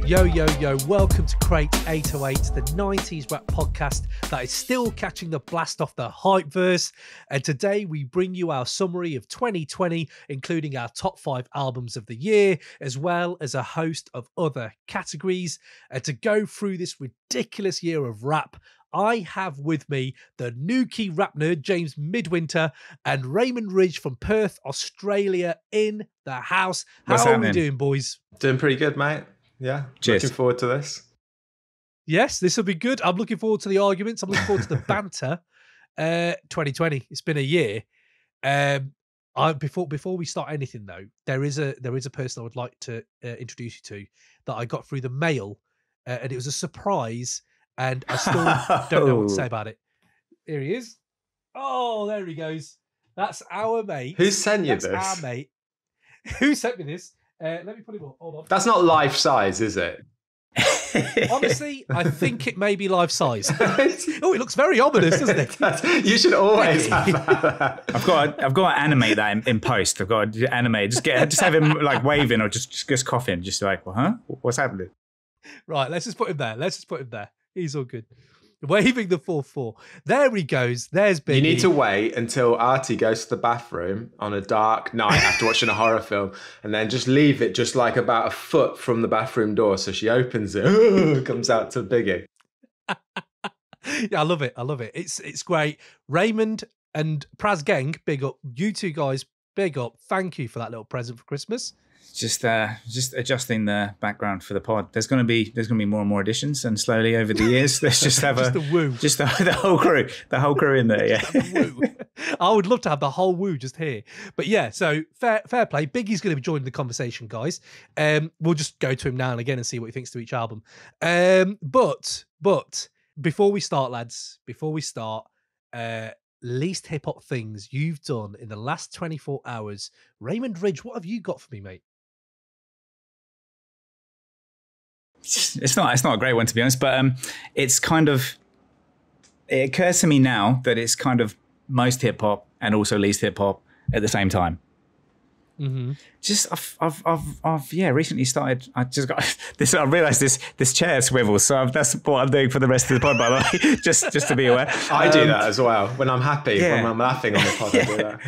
Yo, yo, yo, welcome to Crate 808, the 90s rap podcast that is still catching the blast off the hype verse. And today we bring you our summary of 2020, including our top 5 albums of the year, as well as a host of other categories. And to go through this ridiculous year of rap, I have with me the Nuki rap nerd, James Midwinter, and Raymond Ridge from Perth, Australia in the house. How are we doing, boys? Doing pretty good, mate. Yeah, cheers. Looking forward to this. Yes, this will be good. I'm looking forward to the arguments. I'm looking forward to the banter. 2020, it's been a year. Before we start anything though, there is a person I would like to introduce you to that I got through the mail, and it was a surprise, and I still don't know what to say about it. Here he is. Oh, there he goes. That's our mate. Who sent you That's this? Our mate. Who sent me this? Let me put him up. Hold on. That's not life size, is it? Honestly, I think it may be life size. Oh, it looks very ominous, doesn't it? You should always have that. I've got to animate that in post. I've got to animate. Just have him like waving or just coughing. Just like, well, huh? What's happening? Right, let's just put him there. He's all good. Waving the 4-4. There he goes. There's Biggie. You need to wait until Artie goes to the bathroom on a dark night after watching a horror film, and then just leave it just like about a foot from the bathroom door. So she opens it, comes out to Biggie. Yeah, I love it. It's great. Raymond and Praz Gang, big up. You two guys, big up. Thank you for that little present for Christmas. Just adjusting the background for the pod. There's going to be more and more additions, and slowly over the years, let's just have just the woo, just the whole crew in there. Yeah, I would love to have the whole woo just here. But yeah, so fair play. Biggie's going to be joining the conversation, guys. We'll just go to him now and again and see what he thinks to each album. But before we start, lads, least hip hop things you've done in the last 24 hours. Raymond Ridge, what have you got for me, mate? It's not a great one, to be honest, but it's kind of, it occurs to me now that it's kind of most hip hop and also least hip hop at the same time. Mm-hmm. Just I've recently started. I just got this. I realised this chair swivels, so that's what I'm doing for the rest of the pod. By the way, just to be aware, I do that as well when I'm happy. Yeah. When I'm laughing on the pod, I do that.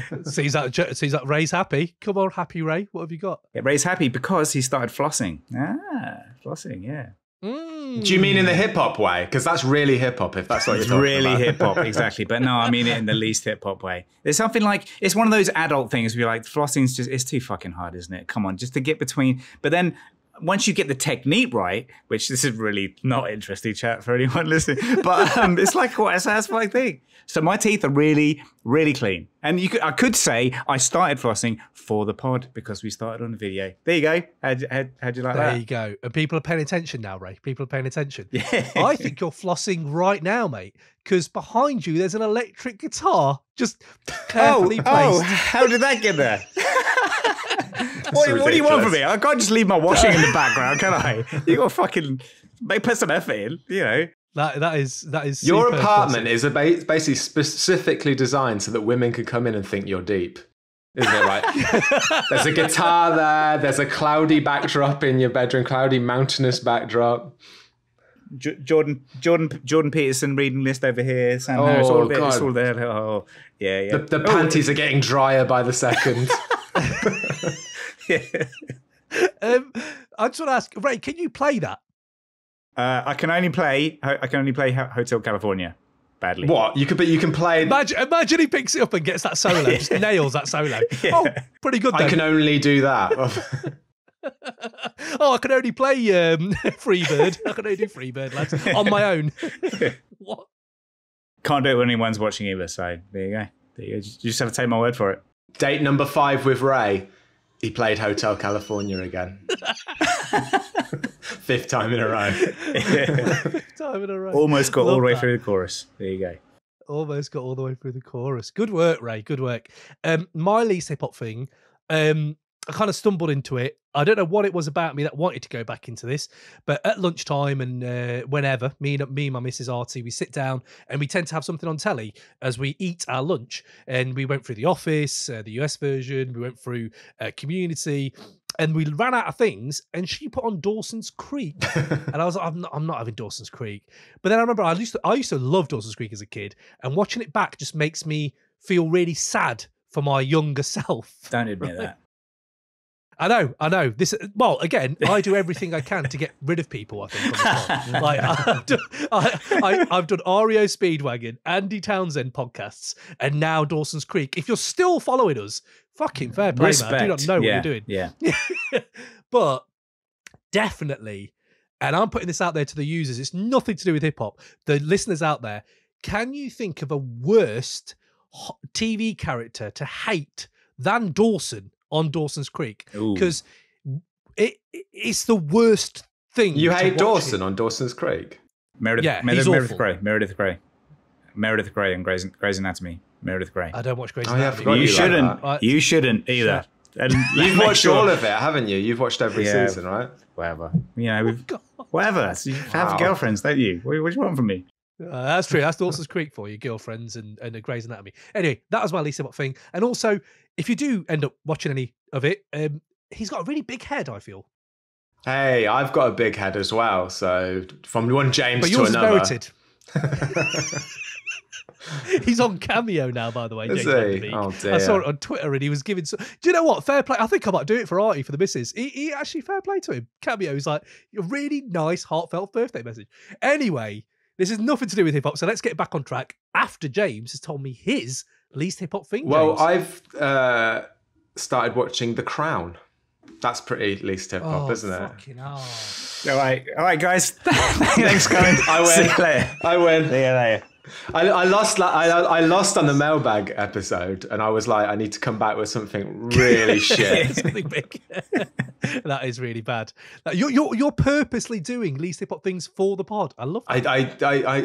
Sees that Ray's happy. Come on, happy Ray. What have you got? Yeah, Ray's happy because he started flossing. Flossing. Yeah. Do you mean in the hip hop way? Because that's really hip hop. If that's what you're talking really about. hip hop, exactly. But no, I mean it in the least hip hop way. There's something like, it's one of those adult things where you're like, flossing's just, it's too fucking hard, isn't it? Come on, just to get between. But then once you get the technique right, which this is really not interesting chat for anyone listening, but it's like quite a satisfying thing. So my teeth are really, really clean. And I could say I started flossing for the pod because we started on the video. There you go. How'd you like that? There you go. And people are paying attention now, Ray. People are paying attention. Yeah. I think you're flossing right now, mate, because behind you there's an electric guitar just carefully placed. Oh, how did that get there? What do you want from me? I can't just leave my washing in the background, can I? You got to fucking put some effort in, you know. That is your apartment is basically specifically designed so that women could come in and think you're deep, isn't it? Right? There's a guitar there. There's a cloudy backdrop in your bedroom, cloudy mountainous backdrop. Jordan Peterson reading list over here. Sam Harris, all of it. It's all there. Oh, yeah. The panties are getting drier by the second. Yeah. I just want to ask, Ray, can you play that? I can only play Hotel California badly. What? You can play. Imagine he picks it up and gets that solo, just nails that solo. Yeah. Oh, pretty good. Then. I can only do that. I can only play Freebird. I can only do Freebird, lads, on my own. What? Can't do it when anyone's watching either. So there you go. You just have to take my word for it. Date number 5 with Ray. He played Hotel California again. 5th time in a row. 5th time in a row. Almost got all the way through the chorus. There you go. Almost got all the way through the chorus. Good work, Ray. Good work. My least hip hop thing. I kind of stumbled into it. I don't know what it was about me that wanted to go back into this, but at lunchtime and whenever, me and my Mrs. Artie, we sit down and we tend to have something on telly as we eat our lunch. And we went through The Office, the US version, we went through Community, and we ran out of things. And she put on Dawson's Creek, and I was like, I'm not having Dawson's Creek. But then I remember I used to love Dawson's Creek as a kid, and watching it back just makes me feel really sad for my younger self. Don't admit that. I know. Well, again, I do everything I can to get rid of people, I think, on the like, I've done REO Speedwagon, Andy Townsend podcasts, and now Dawson's Creek. If you're still following us, fucking fair play, Respect. man. I do not know what you're doing. Yeah. But definitely, and I'm putting this out there to the users, it's nothing to do with hip-hop. The listeners out there, can you think of a worst TV character to hate than Dawson on Dawson's Creek? Because it's the worst thing. You hate Dawson on Dawson's Creek? Meredith Grey and Grey's Anatomy. Meredith Grey. I don't watch Grey's Anatomy. You shouldn't either. And you've watched all of it, haven't you? You've watched every season, right? Whatever. You know, whatever. So you have girlfriends, don't you? What do you want from me? That's true. That's Dawson's Creek for you, girlfriends and a Grey's Anatomy. Anyway, that was my least hip-hop thing. And also, if you do end up watching any of it, he's got a really big head, I feel. Hey, I've got a big head as well. So from one James but to yours another. Is merited. He's on Cameo now, by the way. Is James he? Oh dear. I saw it on Twitter and he was giving. Do you know what? Fair play. I think I might do it for Artie for the missus. He actually fair play to him. Cameo is like a really nice, heartfelt birthday message. Anyway, this is nothing to do with hip hop. So let's get back on track. After James has told me his least hip hop thing. Well, James. I've started watching The Crown. That's pretty least hip hop, isn't it? Fucking hell. All right, guys. Thanks, Gunn. I win. See you later. I win. See you later. I lost on the mailbag episode, and I was like, I need to come back with something really shit. Something big. That is really bad. You're purposely doing least hip hop things for the pod. I love that.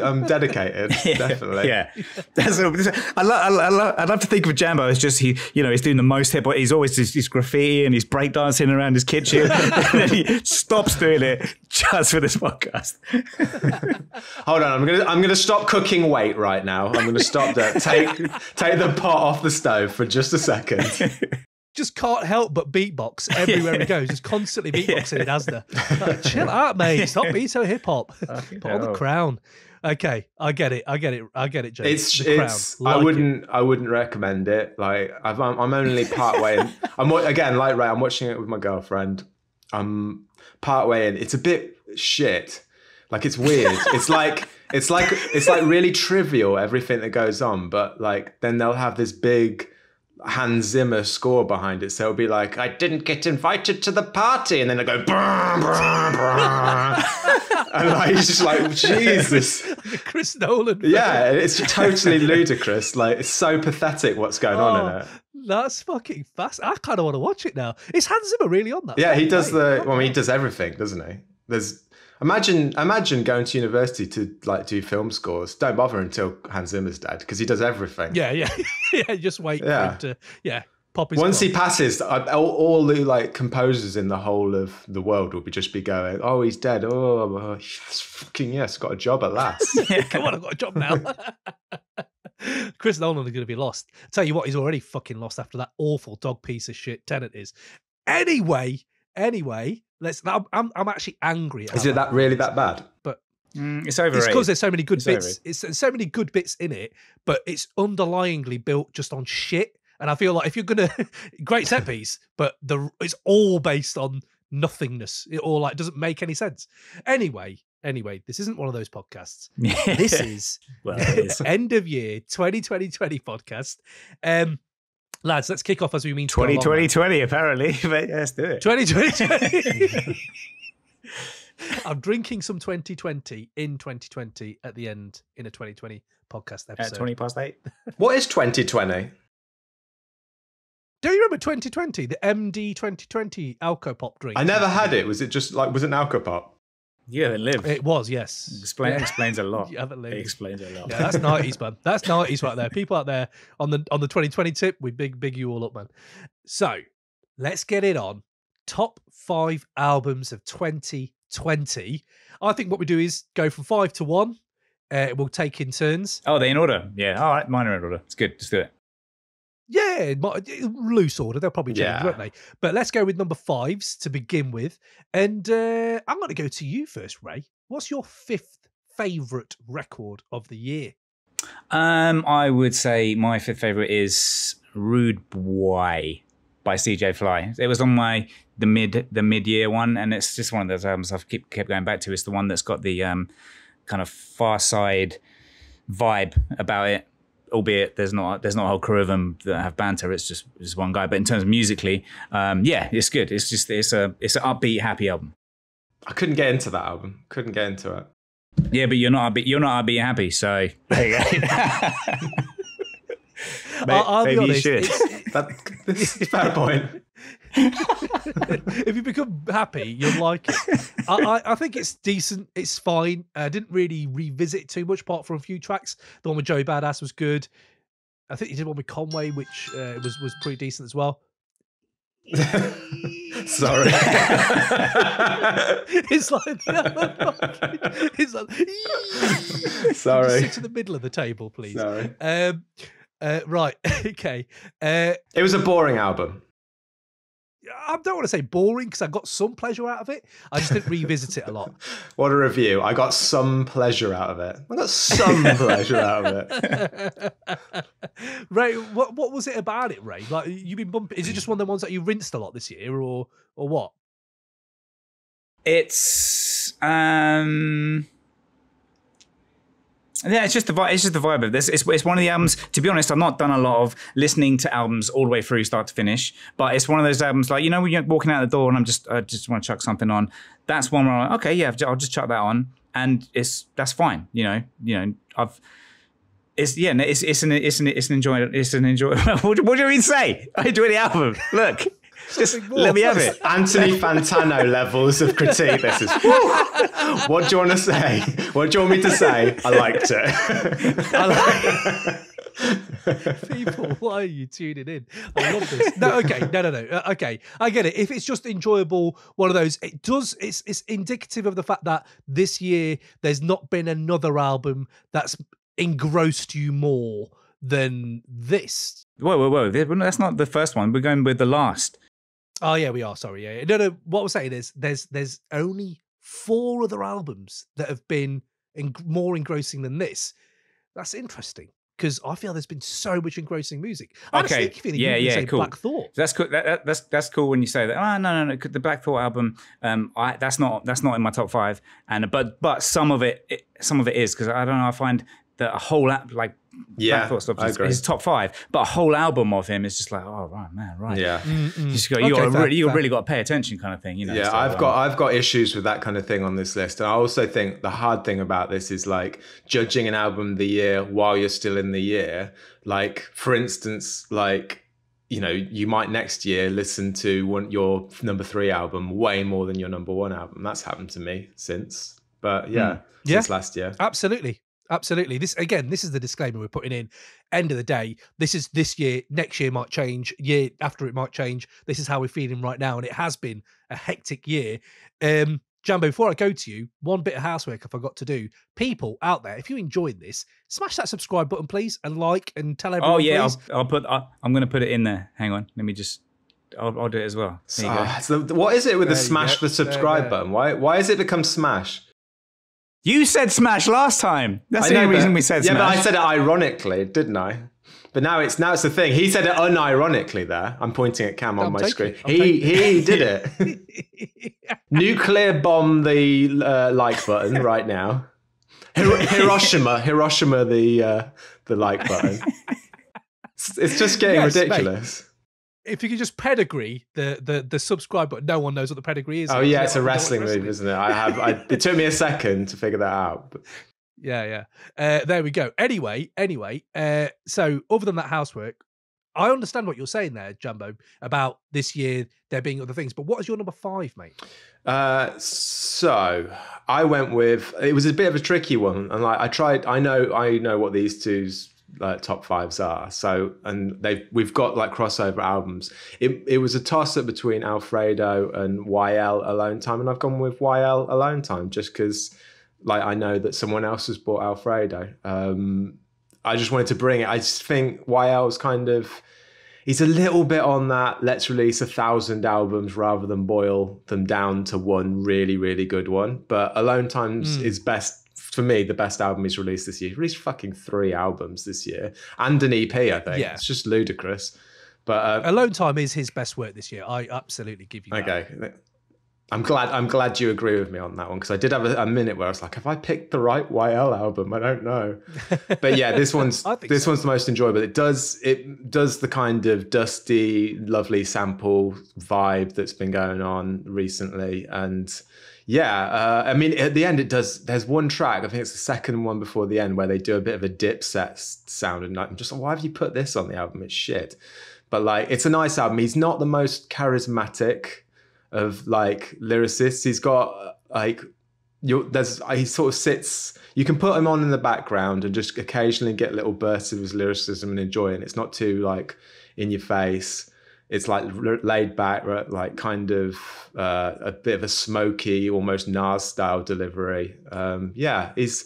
I'm dedicated, definitely. Yeah, I love to think of Jambo as just he's doing the most hip hop. He's always he's graffiti and he's breakdancing around his kitchen, and then he stops doing it just for this podcast. Hold on, I'm gonna stop cooking weight right now. I'm gonna stop that. Take the pot off the stove for just a second. Just can't help but beatbox everywhere he goes. Just constantly beatboxing in Asda. Like, chill out, mate. Stop being so hip hop. Put on The Crown. Okay, I get it, James. It's I wouldn't recommend it. Like I'm only part way in. I'm watching it with my girlfriend. I'm part way in. It's a bit shit. Like it's weird. It's like really trivial, everything that goes on, but like then they'll have this big Hans Zimmer score behind it. So it'll be like, I didn't get invited to the party, and then they go brr, brr, brr. And like it's just like Jesus. Like Chris Nolan. Yeah, it's totally ludicrous. Like it's so pathetic what's going on in it. That's fucking fast. I kind of want to watch it now. Is Hans Zimmer really on that? Yeah, he does he does everything, doesn't he? Imagine going to university to like do film scores. Don't bother until Hans Zimmer's dead because he does everything. Yeah. Just wait for him to pop his. Once he passes, all the like composers in the whole of the world will just be going, "Oh, he's dead. Oh, yes, got a job at last." Come on, I've got a job now. Chris Nolan is going to be lost. I tell you what, he's already fucking lost after that awful dog piece of shit Tenet is. Anyway. I'm actually angry. Is it that really that bad? But it's overrated. It's because there's so many good bits. It's so many good bits in it, but it's underlyingly built just on shit. And I feel like if you're gonna great set piece, but it's all based on nothingness. It all like doesn't make any sense. Anyway, this isn't one of those podcasts. This is end of year 2020 podcast. Lads, let's kick off as we mean 2020, apparently. But yeah, let's do it. 2020. I'm drinking some 2020 in 2020 at the end in a 2020 podcast episode. At 20 past 8. What is 2020? Do you remember 2020, the MD 2020 Alcopop drink? I never had it. Was it just like, was it an Alcopop? You haven't lived. It was, yes. Explains a lot. You haven't lived. It explains a lot. Yeah, that's 90s, man. That's 90s right there. People out there on the 2020 tip, we big you all up, man. So let's get it on. Top 5 albums of 2020. I think what we do is go from 5 to 1. We'll take in turns. Oh, they're in order. Yeah. All right. Mine are in order. It's good. Let's do it. Yeah, loose order. They'll probably change, won't they? But let's go with number 5s to begin with. And I'm going to go to you first, Ray. What's your 5th favourite record of the year? I would say my 5th favourite is Rudebwoy by CJ Fly. It was on the mid-year one, and it's just one of those albums I've kept going back to. It's the one that's got the kind of Far Side vibe about it, albeit there's not a whole crew of them that have banter. It's just one guy. But in terms of musically, it's good. It's an upbeat, happy album. I couldn't get into that album. Couldn't get into it. Yeah, but you're not upbeat, happy. So there you go. I'll be honest. This is a fair point. If you become happy, you'll like it. I think it's decent. It's fine. I didn't really revisit it too much, apart from a few tracks. The one with Joey Badass was good. I think he did one with Conway, which was pretty decent as well. Sorry. It's like sorry. Sit to the middle of the table, please. Sorry. Right. Okay. It was a boring album. I don't want to say boring because I got some pleasure out of it. I just didn't revisit it a lot. What a review. I got some pleasure out of it. I got some pleasure out of it. Ray, what was it about it, Ray? Like, you've been bumping. Is it just one of the ones that you rinsed a lot this year, or what? It's yeah, it's just the vibe. It's just the vibe of this. It's one of the albums. To be honest, I've not done a lot of listening to albums all the way through, start to finish. But it's one of those albums, like, when you're walking out the door and I just want to chuck something on. That's one where I'm like, okay, yeah, I'll just chuck that on, and that's fine. It's an enjoyable. What do you mean say? I enjoy the album. Look. Just let me have it. Anthony Fantano levels of critique. This is. What do you want to say? What do you want me to say? I liked it. People, why are you tuning in? I love this. No. Okay, I get it. If it's just enjoyable, one of those, it's indicative of the fact that this year there's not been another album that's engrossed you more than this. Whoa. That's not the first one. We're going with the last. Oh yeah, we are. Sorry, yeah. No. What we're saying is, there's only 4 other albums that have been more engrossing than this. That's interesting because I feel there's been so much engrossing music. Okay, cool. Black Thought. That's cool. That's cool when you say that. Oh, no. The Black Thought album, that's not in my top 5. And but some of it is, because I don't know. I find that a whole like. Yeah, Black Thought stuff is top 5, but a whole album of him is just like, oh right, man, right. Yeah, you really got to pay attention, kind of thing. Yeah, so, I've got issues with that kind of thing on this list, and I also think the hard thing about this is like judging an album of the year while you're still in the year. Like, for instance, like, you might next year listen to your number 3 album way more than your number 1 album. That's happened to me since last year. Absolutely. This is the disclaimer we're putting in. End of the day, this is this year. Next year might change. Year after it might change. This is how we're feeling right now, and it has been a hectic year. Jambo, before I go to you, one bit of housework I forgot to do. People out there, if you enjoyed this, smash that subscribe button, please, and like, and tell everyone. Oh yeah, please. I'm going to put it in there. Hang on, let me just. I'll do it as well. There you go. So what is it with the smash the subscribe button? Why has it become smash? You said smash last time. That's the only reason we said smash. Yeah, but I said it ironically, didn't I? But now it's the thing. He said it unironically there. I'm pointing at Cam on my screen. He did it. Nuclear bomb the like button right now. Hiroshima the like button. It's just getting ridiculous. Mate. If you could just pedigree the subscribe button, no one knows what the pedigree is. Oh yeah, it's a wrestling move, isn't it? It took me a second to figure that out. But. Yeah. There we go. Anyway. So other than that housework, I understand what you're saying there, Jumbo, about this year there being other things. But what is your number 5, mate? So I went with, it was a bit of a tricky one, and like I know what these two's top fives are. So, and we've got like crossover albums. It was a toss up between Alfredo and YL Alone Time, and I've gone with YL Alone Time just because like I know that someone else has bought Alfredo. I just wanted to bring it. I just think YL's kind of, he's a little bit on that, let's release 1,000 albums rather than boil them down to one really, really good one. But Alone Times is best, for me, the best album he's released this year. He released fucking 3 albums this year and an EP, I think. Yeah. It's just ludicrous. But Alone Time is his best work this year. I absolutely give you that. Okay. I'm glad you agree with me on that one, because I did have a minute where I was like, have I picked the right YL album? I don't know. But yeah, this one's one's the most enjoyable. It does the kind of dusty, lovely sample vibe that's been going on recently. And yeah, I mean, at the end, there's one track, I think it's the second one before the end, where they do a bit of a Dipset sound. And I'm just like, why have you put this on the album? It's shit. But like, it's a nice album. He's not the most charismatic of like lyricists. He's got like, he sort of sits, you can put him on in the background and just occasionally get little bursts of his lyricism and enjoy it. And it's not too like in your face. It's like laid back, like kind of a bit of a smoky, almost Nas style delivery. Yeah, it's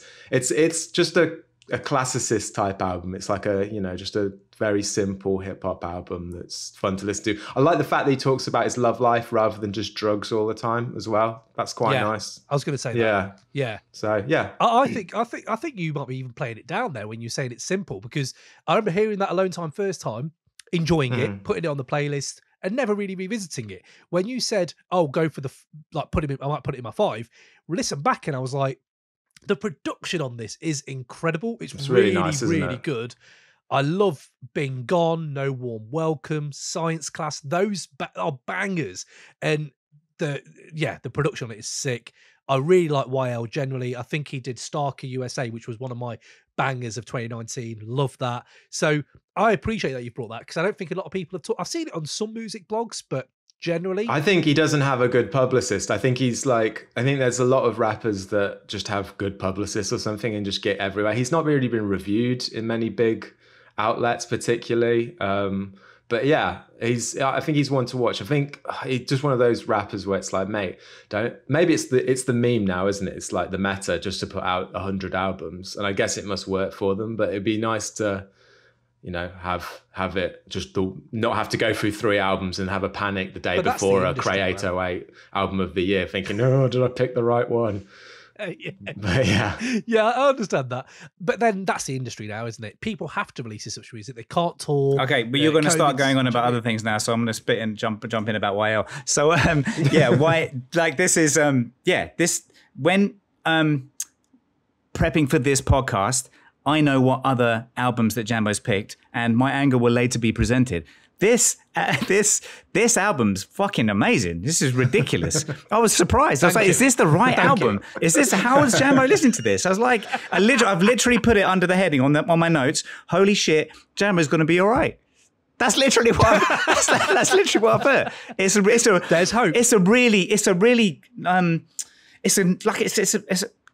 just a classicist type album. It's like just a very simple hip hop album that's fun to listen to. I like the fact that he talks about his love life rather than just drugs all the time as well. That's quite nice. I was going to say that. Yeah. So yeah, I think you might be even playing it down there when you're saying it's simple, because I remember hearing that Alone Time first time, enjoying it, putting it on the playlist, and never really revisiting it. When you said, "Oh, go for I might put it in my 5," listen back, and I was like, the production on this is incredible. It's really nice, really good. I love Been Gone, No Warm Welcome, Science Class. Those are bangers. And the production on it is sick. I really like YL generally. I think he did Starker USA, which was one of my bangers of 2019. Love that. So I appreciate that you've brought that, because I don't think a lot of people have I've seen it on some music blogs, but generally, I think he doesn't have a good publicist. I think there's a lot of rappers that just have good publicists or something and just get everywhere. He's not really been reviewed in many big outlets particularly. But yeah, I think he's one to watch. I think he's just one of those rappers where it's like, mate, maybe it's the meme now, isn't it? It's like the meta just to put out 100 albums. And I guess it must work for them, but it'd be nice to, have it just not have to go through 3 albums and have a panic the day before a Cray 808 album of the year, thinking, oh, did I pick the right one? But yeah, I understand that. But then that's the industry now, isn't it? People have to release such music. They can't tour. Okay, but you're going to start going on about other things now, so I'm going to spit and jump in about YL. So why like this is this when prepping for this podcast, I know what other albums that Jambo's picked, and my anger will later be presented. This album's fucking amazing. This is ridiculous. I was surprised. I was like, is this the right album? How is Jambo listening to this? I was like, I've literally put it under the heading on my notes. Holy shit, Jambo's going to be all right. That's literally what that's literally what I put. There's hope.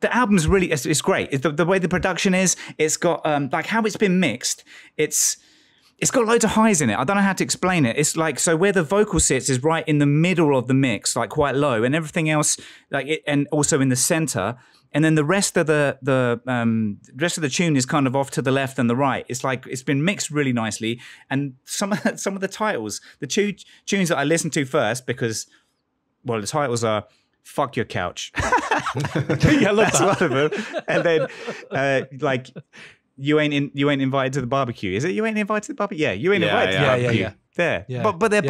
The album's really, it's great. It's the way the production is. It's got like how it's been mixed. It's got loads of highs in it. I don't know how to explain it. It's like, so where the vocal sits is right in the middle of the mix, like quite low, and everything else, and also in the center. And then the rest of the tune is kind of off to the left and the right. It's like it's been mixed really nicely. And some of the titles, the 2 tunes that I listened to first, because the titles are "Fuck Your Couch." Yeah, I love That's one of them. And then like, You ain't invited to the barbecue. Is it You Ain't Invited to the Barbecue? Yeah, You Ain't Invited to the Barbecue. Yeah. There. Yeah. But they're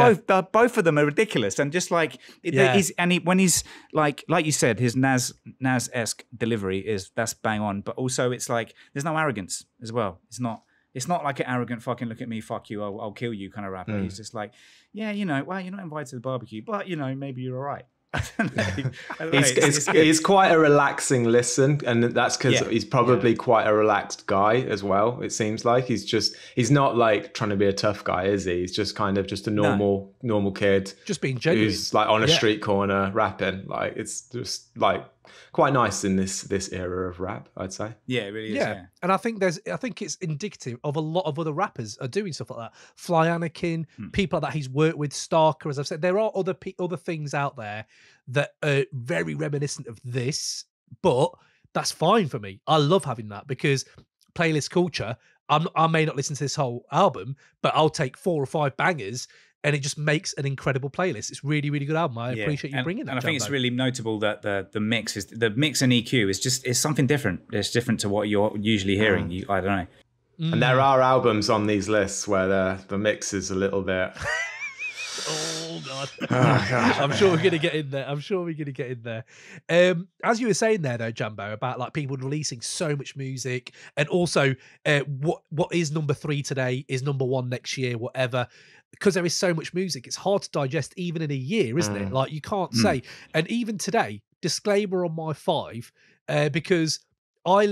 both of them are ridiculous. And just like, when he's like you said, his Nas-esque delivery that's bang on. But also it's like, there's no arrogance as well. It's not like an arrogant fucking look at me, fuck you, I'll kill you kind of rapper. He's just like, you're not invited to the barbecue, but maybe you're all right. It's quite a relaxing listen, and that's because he's probably quite a relaxed guy as well. It seems like he's not like trying to be a tough guy, is he? He's just kind of just a normal kid, just being genuine, who's like on a street corner rapping. Like, it's just like quite nice in this era of rap, I'd say. Yeah, it really is. Yeah. And I think it's indicative of a lot of other rappers are doing stuff like that. Fly Anakin, people like that he's worked with, Starker, as I've said. There are other things out there that are very reminiscent of this, but that's fine for me. I love having that because playlist culture, I may not listen to this whole album, but I'll take 4 or 5 bangers and it just makes an incredible playlist. It's really, really good album. I appreciate you bringing that. And I think it's really notable that the mix and EQ is something different. It's different to what you're usually hearing. I don't know. And there are albums on these lists where the mix is a little bit. Oh God. I'm sure we're going to get in there. As you were saying there though, Jambo, about like people releasing so much music, and also what is number 3 today is number 1 next year, whatever. Because there is so much music, it's hard to digest even in a year, isn't it? Like you can't say. And even today, disclaimer on my 5, because I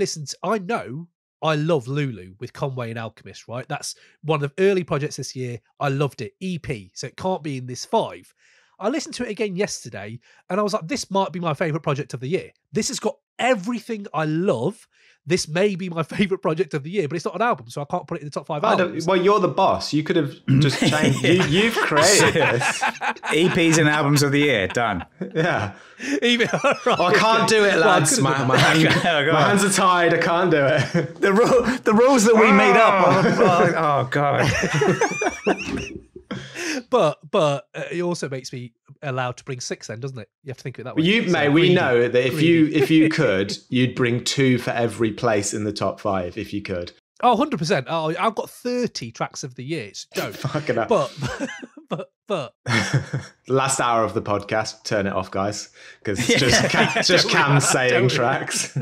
love Lulu with Conway and Alchemist, right? That's one of the early projects this year. I loved it. EP, so it can't be in this 5. I listened to it again yesterday, and I was like, this might be my favourite project of the year. This has got everything I love. This may be my favourite project of the year, but it's not an album, so I can't put it in the top 5 albums. Well, you're the boss. You could have just changed. You've created this. EPs and albums of the year, done. Yeah. Right, I can't do it, lads. My hands are tied. I can't do it. The rules that we made up. Oh God. But it also makes me allowed to bring 6 then, doesn't it? You have to think of it that way. We know that if you could, you'd bring 2 for every place in the top 5 if you could. Oh, 100%. Oh, I've got 30 tracks of the year. It's a joke. Fucking up. But last hour of the podcast, turn it off, guys, because it's just Cam saying tracks.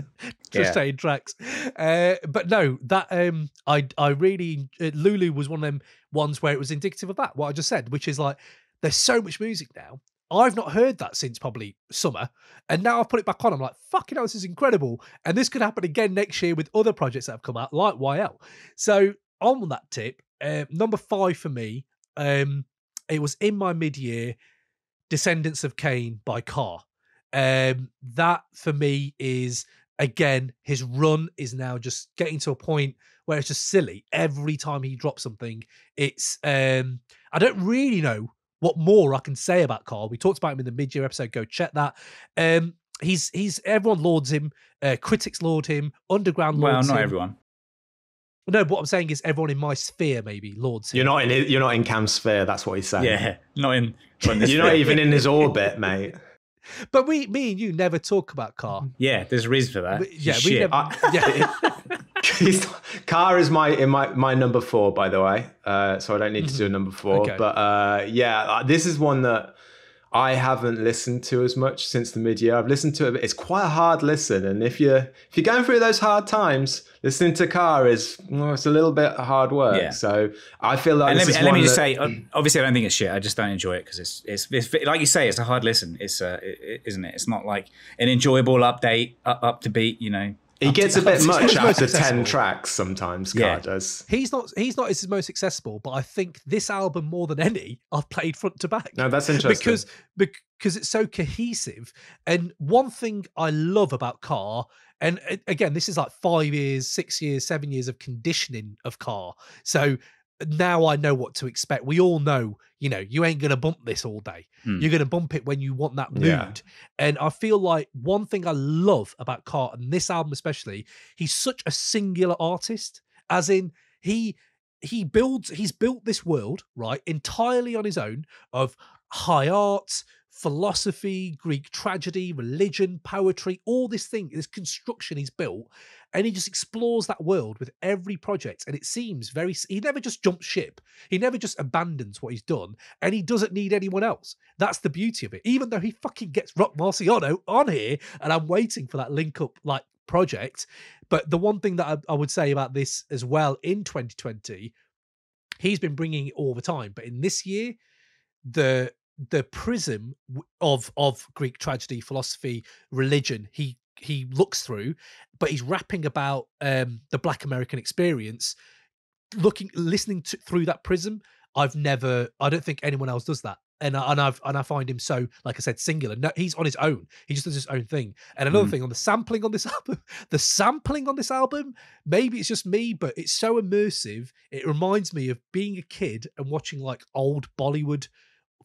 Saying tracks. But no, that I really Lulu was one of them ones where it was indicative of that, what I just said, which is like there's so much music now. I've not heard that since probably summer, and now I've put it back on. I'm like, fucking hell, this is incredible, and this could happen again next year with other projects that have come out like YL. So on that tip, number 5 for me, it was in my mid-year, Descendants of Cain by Carr. That for me is, again, his run is now just getting to a point where it's just silly. Every time he drops something, it's I don't really know what more I can say about Carl. We talked about him in the mid-year episode. Go check that. He's everyone lauds him. Critics laud him. Underground lauds him. Well, not everyone. No, but what I'm saying is everyone in my sphere maybe lauds him. You're not in Cam's sphere. That's what he's saying. Yeah, not in. You're not even in his orbit, mate. But me and you never talk about Carr. Yeah, there's a reason for that. We never. Carr is my number 4, by the way. So I don't need to do a number 4. Okay. But this is one that I haven't listened to as much since the mid-year. I've listened to it, but it's quite a hard listen. And if you're going through those hard times, listening to Carr it's a little bit hard work. Yeah. So I feel like let me just say, obviously I don't think it's shit. I just don't enjoy it because it's like you say, it's a hard listen. It's isn't it? It's not like an enjoyable update, up to beat. He gets a bit much after 10 tracks sometimes, Carr does. He's not his most accessible, but I think this album more than any I've played front to back. No, that's interesting. Because it's so cohesive. And one thing I love about Carr, and again, this is like 5 years, 6 years, 7 years of conditioning of Carr. So now I know what to expect. We all know, you ain't going to bump this all day. You're going to bump it when you want that mood. Yeah. And I feel like one thing I love about Carr, and this album especially, he's such a singular artist, as in he's built this world, right, entirely on his own, of high art, philosophy, Greek tragedy, religion, poetry, all this construction he's built, and he just explores that world with every project. And it seems he never just jumps ship. He never just abandons what he's done, and he doesn't need anyone else. That's the beauty of it. Even though he fucking gets Rock Marciano on here, and I'm waiting for that link up like project. But the one thing that I would say about this as well in 2020, he's been bringing it all the time. But in this year, the prism of Greek tragedy, philosophy, religion, he looks through, but he's rapping about the Black American experience, listening through that prism. I don't think anyone else does that. And I find him so, like I said, singular. No, he's on his own. He just does his own thing. And another thing on the sampling on this album, maybe it's just me, but it's so immersive. It reminds me of being a kid and watching like old Bollywood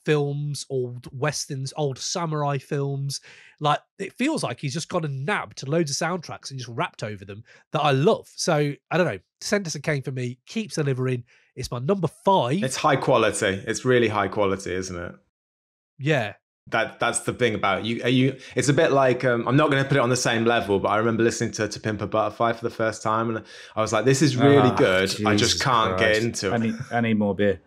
films, old westerns, old samurai films. Like it feels like he's just gone and nabbed loads of soundtracks and just rapped over them that I love. So I don't know. Descendants of Cain for me keeps delivering. It's my number 5. It's high quality. It's really high quality, isn't it? Yeah. That's the thing about you. It's a bit like I'm not going to put it on the same level, but I remember listening to Pimp a Butterfly for the first time, and I was like, "This is really good." Jesus I just can't Christ. get into it. I need more beer.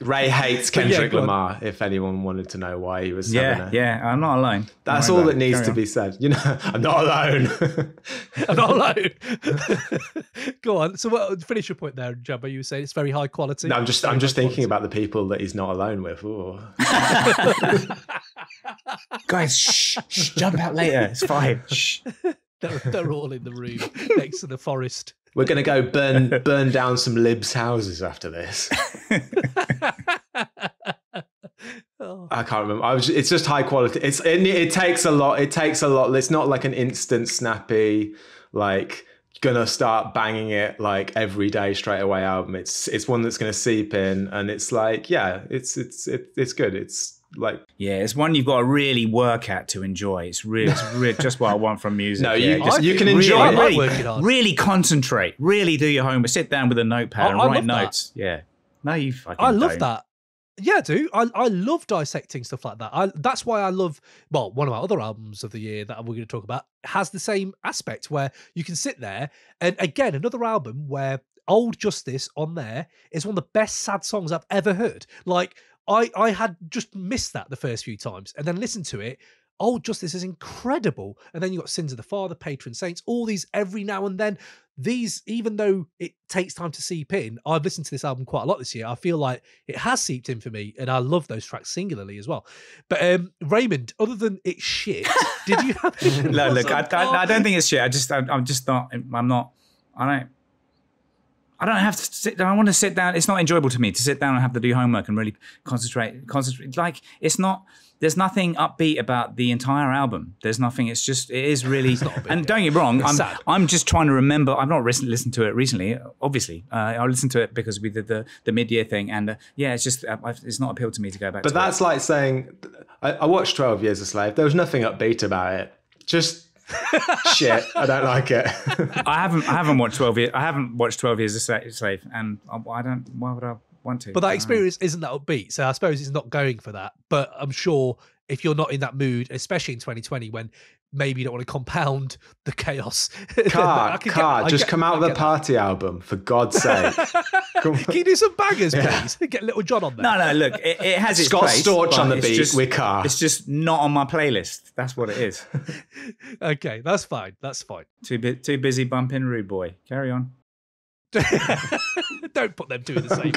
Ray hates Kendrick Lamar. If anyone wanted to know why he was, Yeah, I'm not alone. That's all that needs to be said. You know, I'm not alone. I'm not alone. Go on. So, finish your point there, Jabba. You were saying it's very high quality. No, I'm just thinking about the people that he's not alone with. Guys, shh, jump out later. It's fine. Shh. They're all in the room next to the forest. We're going to go burn down some libs' houses after this. I can't remember. It's just high quality. It takes a lot. It takes a lot. It's not like an instant snappy, like gonna start banging it like every day straight away album. It's one that's gonna seep in, and it's like, yeah, it's good. It's like, yeah, it's one you've got to really work at to enjoy. It's really just what I want from music. No, yeah, you can enjoy it. Really concentrate. Really do your homework. Sit down with a notepad and write notes. That. Yeah. No, you fucking I love that. Yeah, I do. I love dissecting stuff like that. That's why I love, well, one of our other albums of the year that we're going to talk about has the same aspect where you can sit there, and again, another album where Old Justice on there is one of the best sad songs I've ever heard. Like, I had just missed that the first few times and then listened to it. Old Justice is incredible. And then you've got Sins of the Father, Patron Saints, all these every now and then. These, even though it takes time to seep in, I've listened to this album quite a lot this year. I feel like it has seeped in for me, and I love those tracks singularly as well. But Raymond, other than it's shit, did you have... No, look, I don't think it's shit. I'm just not... I don't have to sit down. I want to sit down. It's not enjoyable to me to sit down and have to do homework and really concentrate. Like, it's not, there's nothing upbeat about the entire album. There's nothing. It is really, and don't get me wrong, I'm just trying to remember. I've not listened to it recently, obviously. I listened to it because we did the mid-year thing. And yeah, it's just, it's not appealed to me to go back to it. But that's like saying, I watched 12 Years a Slave. There was nothing upbeat about it. Just shit. I don't like it. I haven't watched 12 Years. I haven't watched 12 Years a Slave, and I don't. Why would I want to? But that experience isn't that upbeat, so I suppose it's not going for that. But I'm sure if you're not in that mood, especially in 2020, when maybe you don't want to compound the chaos. Just come out with a party album, for God's sake. Can you do some bangers, please? Get Little John on there. No, look, it has its Scott place. Storch on the beat with Car. It's just not on my playlist. That's what it is. Okay, that's fine. Too busy bumping Rudebwoy. Carry on. Don't put them two in the same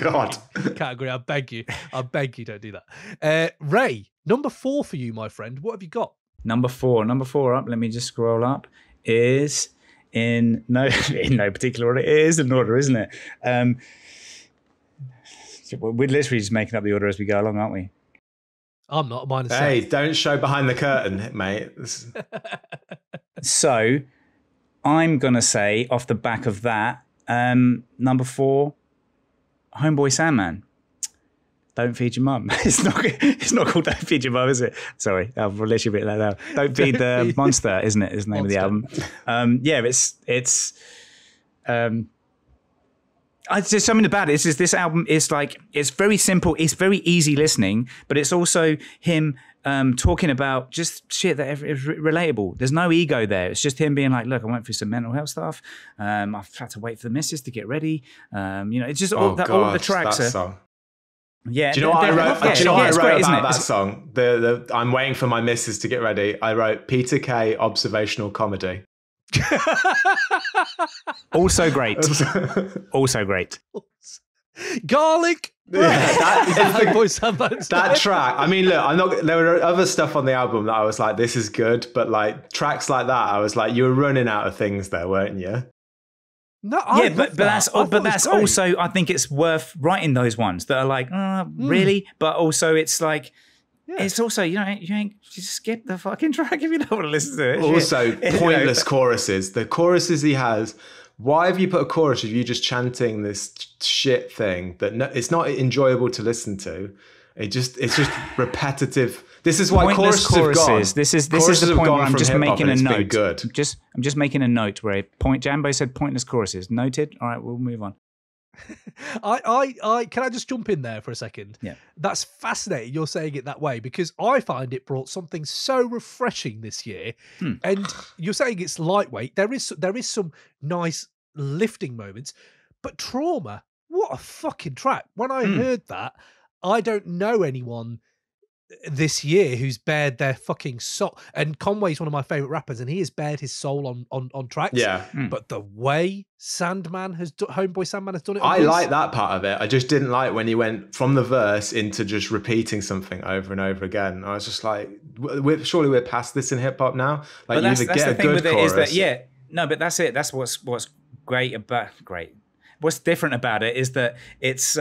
category. I beg you, don't do that. Ray, number 4 for you, my friend. What have you got? Number four up. Let me just scroll up. Is in no particular order. It is in order, isn't it? We're literally just making up the order as we go along, aren't we? I'm not. Mine is Hey, don't show behind the curtain, mate. So, I'm gonna say off the back of that, number 4, Homeboy Sandman. Don't Feed Your Mum. It's not called Don't Feed Your Mum, is it? Sorry, I've literally bit like that. Don't Feed the Monster, isn't it? Is the name of the album. Yeah, it's there's something about it. This album is like, it's very simple. It's very easy listening, but it's also him talking about just shit that is relatable. There's no ego there. It's just him being like, look, I went through some mental health stuff. I've had to wait for the missus to get ready. It's just all the tracks that are... Song. Yeah, do you know what I wrote? Do you know what I wrote about that song? I'm waiting for my missus to get ready. I wrote Peter Kay observational comedy. Also great. Also great. Garlic. Yeah, that track. I mean, look, there were other stuff on the album that I was like, this is good, but like tracks like that, I was like, you were running out of things there, weren't you? No, I love but that's also, I think it's worth writing those ones that are like, really? But also it's like, it's also, you just skip the fucking track if you don't want to listen to it. Also, pointless choruses. The choruses he has, why have you put a chorus of you just chanting this shit thing that it's not enjoyable to listen to? It's just repetitive. This is why choruses have gone. This is the point where I'm just making a note. Good. I'm just making a note where Jambo said pointless choruses. Noted. All right, we'll move on. I can I just jump in there for a second? Yeah. That's fascinating you're saying it that way, because I find it brought something so refreshing this year. And you're saying it's lightweight. There is some nice lifting moments, but Trauma, what a fucking track. When I heard that, I don't know anyone this year who's bared their fucking soul, and Conway's one of my favorite rappers, and he has bared his soul on tracks. But the way Homeboy Sandman has done it, I like that part of it. I just didn't like when he went from the verse into just repeating something over and over again. I was just like, surely we're past this in hip hop now. Like, you either get a good chorus. But that's it. That's what's great. What's different about it is that it's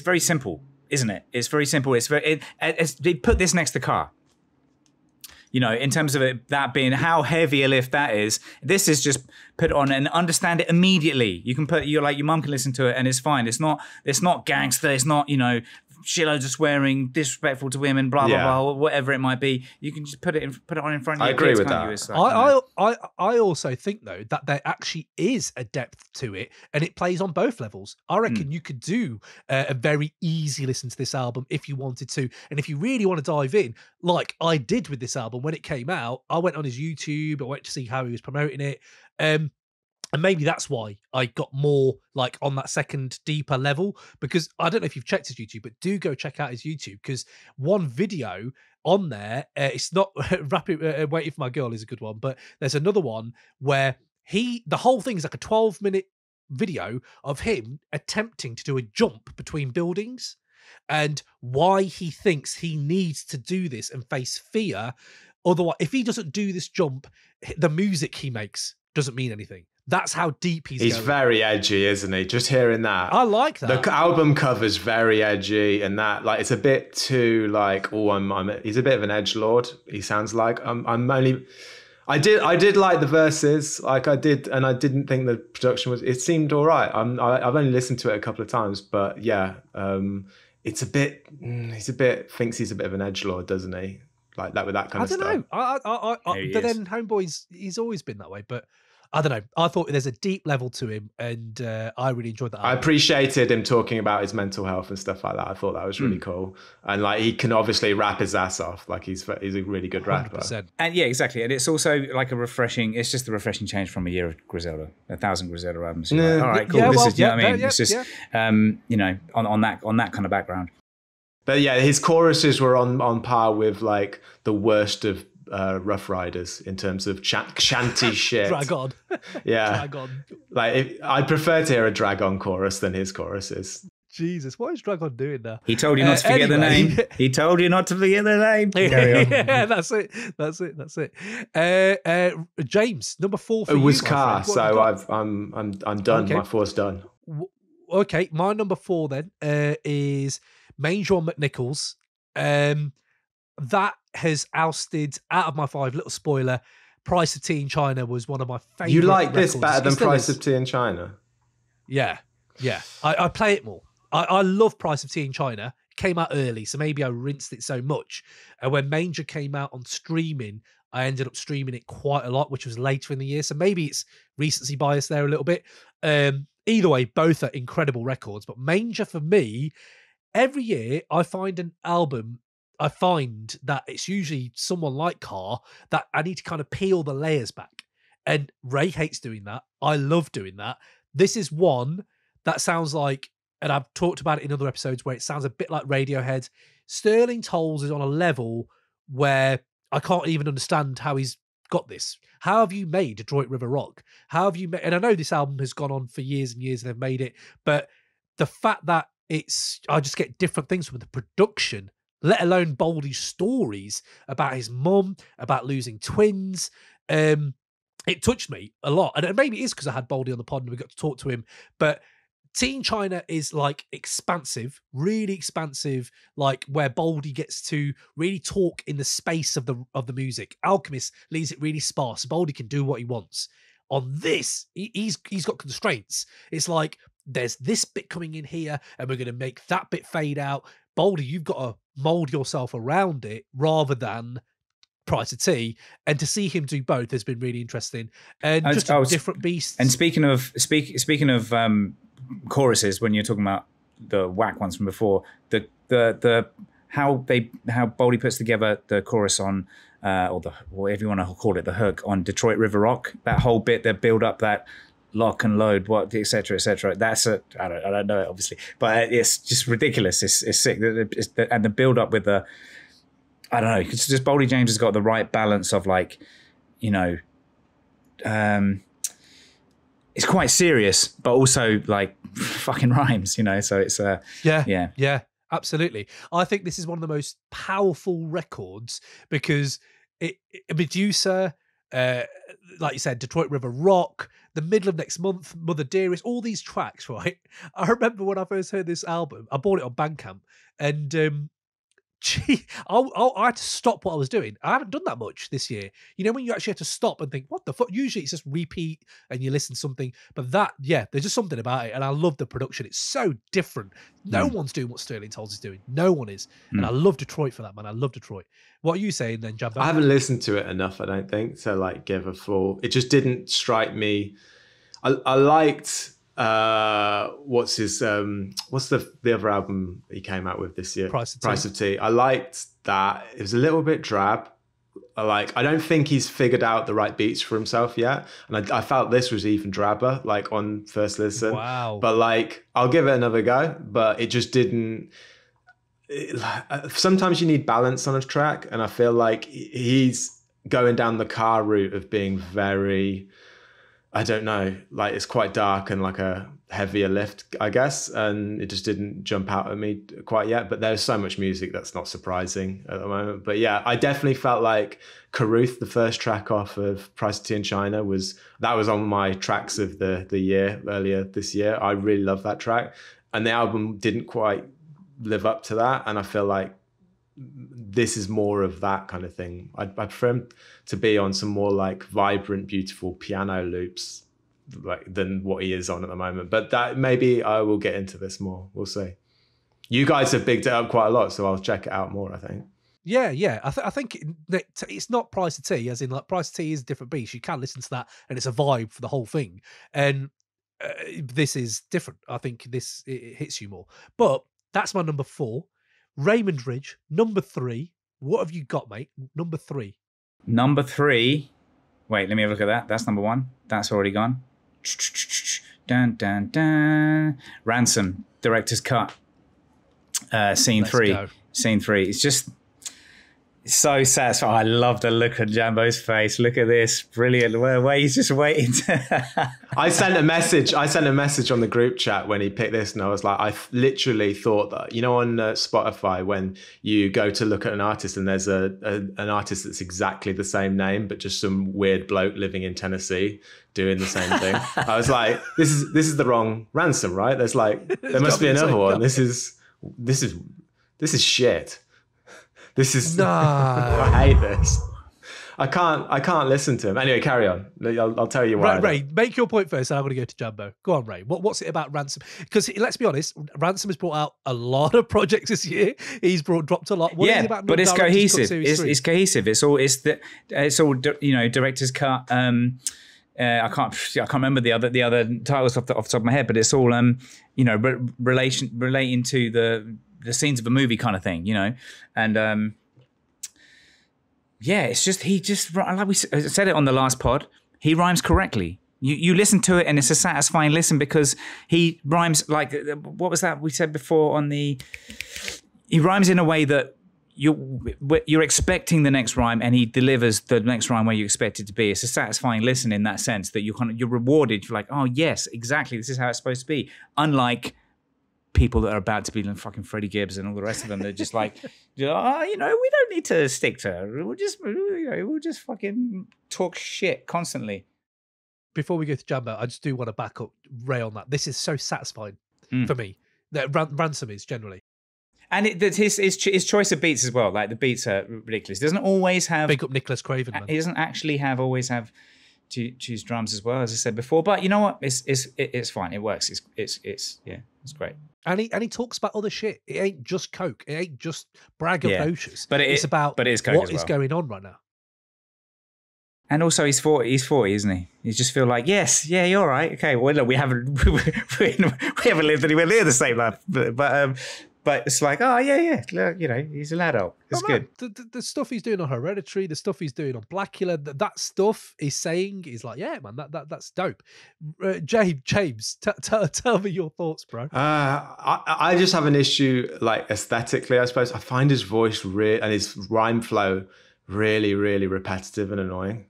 very simple. Isn't it? It's very simple. They put this next to Car. In terms of it, that being how heavy a lift that is. This is just put on and understand it immediately. You can your mum can listen to it and it's fine. It's not gangster. It's not, shitloads of swearing, disrespectful to women, blah blah blah, whatever it might be. You can just put it on in front of you. I agree with that. I also think though that there actually is a depth to it, and it plays on both levels. I reckon you could do a very easy listen to this album if you wanted to, and if you really want to dive in, like I did with this album when it came out. I went on his YouTube. I went to see how he was promoting it. And maybe that's why I got more like on that second deeper level, because I don't know if you've checked his YouTube, but do go check out his YouTube, because one video on there, it's not Waiting for My Girl is a good one, but there's another one where the whole thing is like a 12-minute video of him attempting to do a jump between buildings and why he thinks he needs to do this and face fear. Otherwise, if he doesn't do this jump, the music he makes doesn't mean anything. That's how deep he's going. Very edgy, isn't he? Just hearing that. I like that. The album cover's very edgy, and that, like, it's a bit too like, he's a bit of an edgelord. He sounds like I did like the verses, like I did, and I didn't think the production it seemed all right. I've only listened to it a couple of times, but it's a bit, thinks he's a bit of an edgelord, doesn't he? Like that with that kind of stuff. I don't know. But then Homeboy's, he's always been that way, but I don't know. I thought there's a deep level to him, and I really enjoyed that album. I appreciated him talking about his mental health and stuff like that. I thought that was really cool. And like, he can obviously rap his ass off. Like, he's a really good rapper. 100%. And yeah, exactly. And it's also like it's just a refreshing change from a year of Griselda, 1,000 Griselda albums. Like, all right, cool. It's just, on that kind of background. But yeah, his choruses were on par with like the worst of Rough Riders in terms of shanty shit. Drag-on. Yeah. Drag-on. Like, I'd prefer to hear a drag-on chorus than his choruses. Jesus, what is Drag-on doing there? He told you not to forget the name. He told you not to forget the name. Yeah, that's it. James, number 4 for you. It was Car, so I'm done. Okay. My 4's done. Okay, my number 4 then is Manger on McNichols. That has ousted, out of my 5, little spoiler, Price of Tea in China was one of my favourite. You like this better than Price of Tea in China? Yeah. I play it more. I love Price of Tea in China. It came out early, so maybe I rinsed it so much. And when Manger came out on streaming, I ended up streaming it quite a lot, which was later in the year. So maybe it's recency bias there a little bit. Either way, both are incredible records. But Manger, for me, every year I find an album, I find that it's usually someone like Car that I need to kind of peel the layers back. And Ray hates doing that. I love doing that. This is one that sounds like, and I've talked about it in other episodes, where it sounds a bit like Radiohead. Sterling Toles is on a level where I can't even understand how he's got this. How have you made Detroit River Rock? How have you made, and I know this album has gone on for years and years and they've made it, but the fact that I just get different things from the production, let alone Boldy's stories about his mum, about losing twins. it touched me a lot. And maybe it is because I had Boldy on the pod and we got to talk to him. But Teen China is like expansive, really expansive, like where Boldy gets to really talk in the space of the music. Alchemist leaves it really sparse. Boldy can do what he wants. On this, he's got constraints. It's like there's this bit coming in here, and we're going to make that bit fade out. Boldy, you've got to mold yourself around it rather than price of tea. And to see him do both has been really interesting. And just a different beast. And speaking of choruses, when you're talking about the whack ones from before, the how Boldy puts together the chorus on or whatever you want to call it, the hook on Detroit River Rock, that whole bit, that build up, that lock and load, what, etc. That's I don't know it obviously, but it's just ridiculous. It's sick. And the build up with the, I don't know, it's just Boldy James has got the right balance of like, you know, it's quite serious, but also like fucking rhymes, you know. So it's yeah, absolutely. I think this is one of the most powerful records because Medusa, like you said, Detroit River Rock, the middle of next month, Mother Dearest, all these tracks, right? I remember when I first heard this album, I bought it on Bandcamp, and I had to stop what I was doing. I haven't done that much this year. You know, when you actually have to stop and think, what the fuck? Usually it's just repeat and you listen to something. But there's just something about it. And I love the production. It's so different. No one's doing what Sterling Toles is doing. No one is. And I love Detroit for that, man. I love Detroit. What are you saying then, Jambo? I haven't listened to it enough, I don't think, to like give a full... It just didn't strike me. I liked... what's the other album he came out with this year? Price of Tea. I liked that. It was a little bit drab. I don't think he's figured out the right beats for himself yet, and I felt this was even drabber, like on first listen. Wow. But like, I'll give it another go, but it just didn't. Sometimes you need balance on a track, and I feel like he's going down the car route of being very, I don't know, like it's quite dark and like a heavier lift, I guess. And it just didn't jump out at me quite yet. But there's so much music that's not surprising at the moment. But yeah, I definitely felt like Caruth, the first track off of Price of Tea in China, was on my tracks of the year earlier this year. I really love that track. And the album didn't quite live up to that. And I feel like this is more of that kind of thing. I prefer him to be on some more like vibrant, beautiful piano loops than what he is on at the moment. But that maybe I will get into this more. We'll see. You guys have bigged it up quite a lot, so I'll check it out more, I think. Yeah. I think it's not Price of Tea, as in like Price of Tea is a different beast. You can listen to that and it's a vibe for the whole thing. And this is different. I think it hits you more. But that's my number 4. Raymond Ridge, number 3. What have you got, mate? Number 3. Number 3. Wait, let me have a look at that. That's number 1. That's already gone. Dun, dun, dun. Ransom, director's cut. Scene 3. Scene 3. It's just so satisfying. I love the look on Jambo's face. Look at this. Brilliant. Where he's just waiting to... I sent a message on the group chat when he picked this, and I was like, I literally thought that, you know, on Spotify, when you go to look at an artist and there's an artist that's exactly the same name, but just some weird bloke living in Tennessee doing the same thing. I was like, this is the wrong Ransom, right? There must be another one. This is shit. This is no. I hate this. I can't listen to him. Anyway, carry on. I'll tell you why. Ray, make your point first, and I'm going to go to Jambo. Go on, Ray. What's it about Ransom? Because let's be honest, Ransom has brought out a lot of projects this year. He's dropped a lot. What is it about? But it's cohesive. It's cohesive. It's all you know, director's cut. I can't remember the other titles off the top of my head, but it's all you know, relating to the scenes of a movie kind of thing, you know. And yeah, it's just, like we said it on the last pod, he rhymes correctly. You listen to it and it's a satisfying listen because he rhymes like, what was that we said before he rhymes in a way that you're expecting the next rhyme, and he delivers the next rhyme where you expect it to be. It's a satisfying listen in that sense that you're rewarded. You're like, oh yes, exactly, this is how it's supposed to be. Unlike people that are about to be like fucking Freddie Gibbs and all the rest of them, they're just like, oh, you know, we don't need to stick to her. We'll just fucking talk shit constantly. before we go to Jambo, I just do want to back up Ray on that. This is so satisfying for me. That Ransom is generally. And his choice of beats as well. Like the beats are ridiculous. He doesn't always have... Big up Nicholas Craven, man. He doesn't actually always have to choose drums as well, as I said before. But you know what? It's fine. It works. It's great. And he talks about other shit. It ain't just coke. It ain't just braggadocious. But it's about but it is coke what as well. is going on right now. And also, he's 40, isn't he? You just feel like, yes, yeah, you're right. Okay, well, look, we haven't lived anywhere near the same life, but it's like, oh yeah, look, you know, he's an adult. It's good. The stuff he's doing on Hereditary, the stuff he's doing on Blackula, that stuff he's saying is like, yeah, man, that's dope. James, tell me your thoughts, bro. I just have an issue, like aesthetically, I suppose. I find his voice and his rhyme flow really, really repetitive and annoying.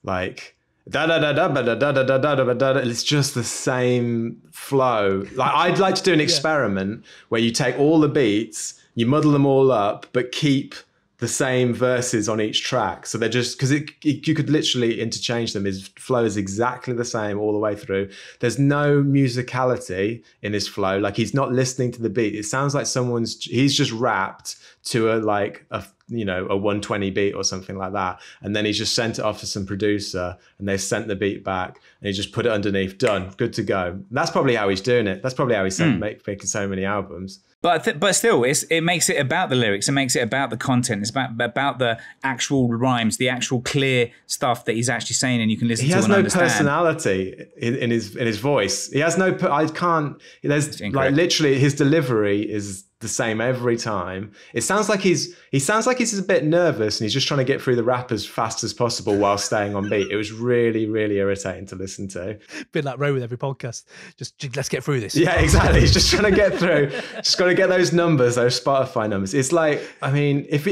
Like da da da da da da da da da da. It's just the same flow. Like I'd like to do an experiment where you take all the beats, you muddle them all up, but keep the same verses on each track. So they're just because you could literally interchange them. His flow is exactly the same all the way through. There's no musicality in his flow. Like he's not listening to the beat. It sounds like he's just rapped to a 120 beat or something like that, and then he's just sent it off to some producer and they've sent the beat back and he just put it underneath, done, good to go. And that's probably how he's doing it. That's probably how he's making so many albums. But still, it makes it about the lyrics. It makes it about the content. It's about the actual rhymes, the actual clear stuff that he's actually saying, and you can listen to and understand. He has no personality in his voice. He has no. I can't. There's like literally his delivery is the same every time. It sounds like he's a bit nervous and he's just trying to get through the rap as fast as possible while staying on beat. It was really, really irritating to listen to. Bit like Ray with every podcast. Just let's get through this. Yeah, exactly. He's just trying to get through. Just got to get those numbers, those Spotify numbers. It's like, I mean, if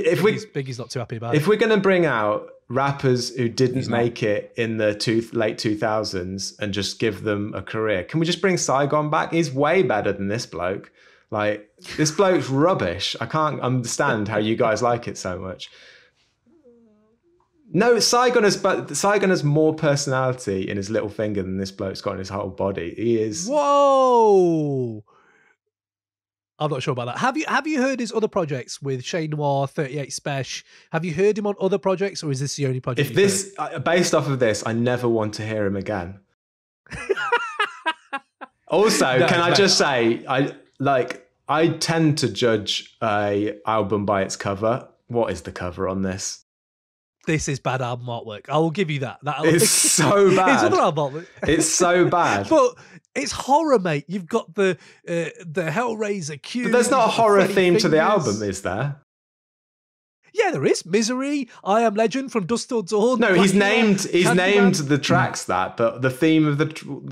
Biggie's not too happy about it. If we're going to bring out rappers who didn't make it in the late 2000s and just give them a career, can we just bring Saigon back? He's way better than this bloke. Like, this bloke's rubbish. I can't understand how you guys like it so much. No, Saigon has more personality in his little finger than this bloke's got in his whole body. He is... Whoa! I'm not sure about that. Have you heard his other projects with Shane Noir, 38 Spesh? Have you heard him on other projects, or is this the only project? Based off of this, I never want to hear him again. Also, can I just say, I tend to judge a album by its cover. What is the cover on this? This is bad album artwork. I will give you that. It's so bad. It's other album artwork. It's so bad. But it's horror, mate. You've got the Hellraiser Q. But there's not a horror theme to the album, is there? Yeah, there is. Misery, I Am Legend, From Dusk Till Dawn. No, he's named the tracks that, but the theme of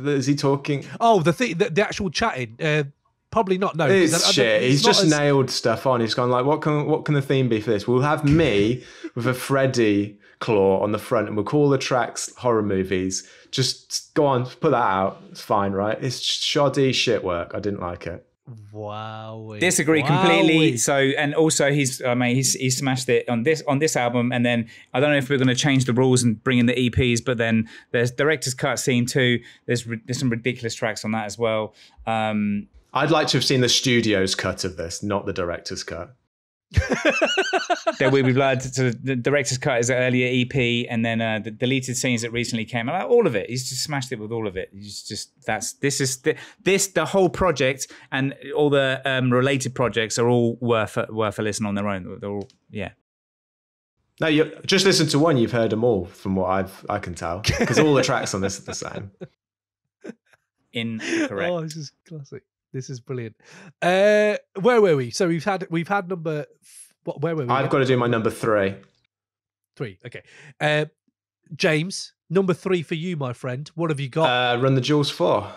is he talking? Oh, the actual chatting. Probably not. No, it's shit. He's just nailed stuff on. He's gone like, what can the theme be for this? We'll have me with a Freddie claw on the front, and we'll call the tracks horror movies. Just go on, put that out. It's fine, right? It's shoddy shit work. I didn't like it. Wow. Disagree completely. So, and also he's smashed it on this album, and then I don't know if we're going to change the rules and bring in the EPs, but then there's director's cut scene 2. There's some ridiculous tracks on that as well. I'd like to have seen the studio's cut of this, not the director's cut. There will be blood. So the director's cut is an earlier EP, and then the deleted scenes that recently came out. All of it. He's just smashed it with all of it. The whole project and all the related projects are all worth a listen on their own. They're all, yeah. No, you just listen to one. You've heard them all, from what I can tell, because all the tracks on this are the same. Incorrect. Oh, this is classic. This is brilliant. Where were we? So we've had number. Where were we? I've got to do my number 3. 3. Okay. James, number 3 for you, my friend. What have you got? Run the Jewels 4.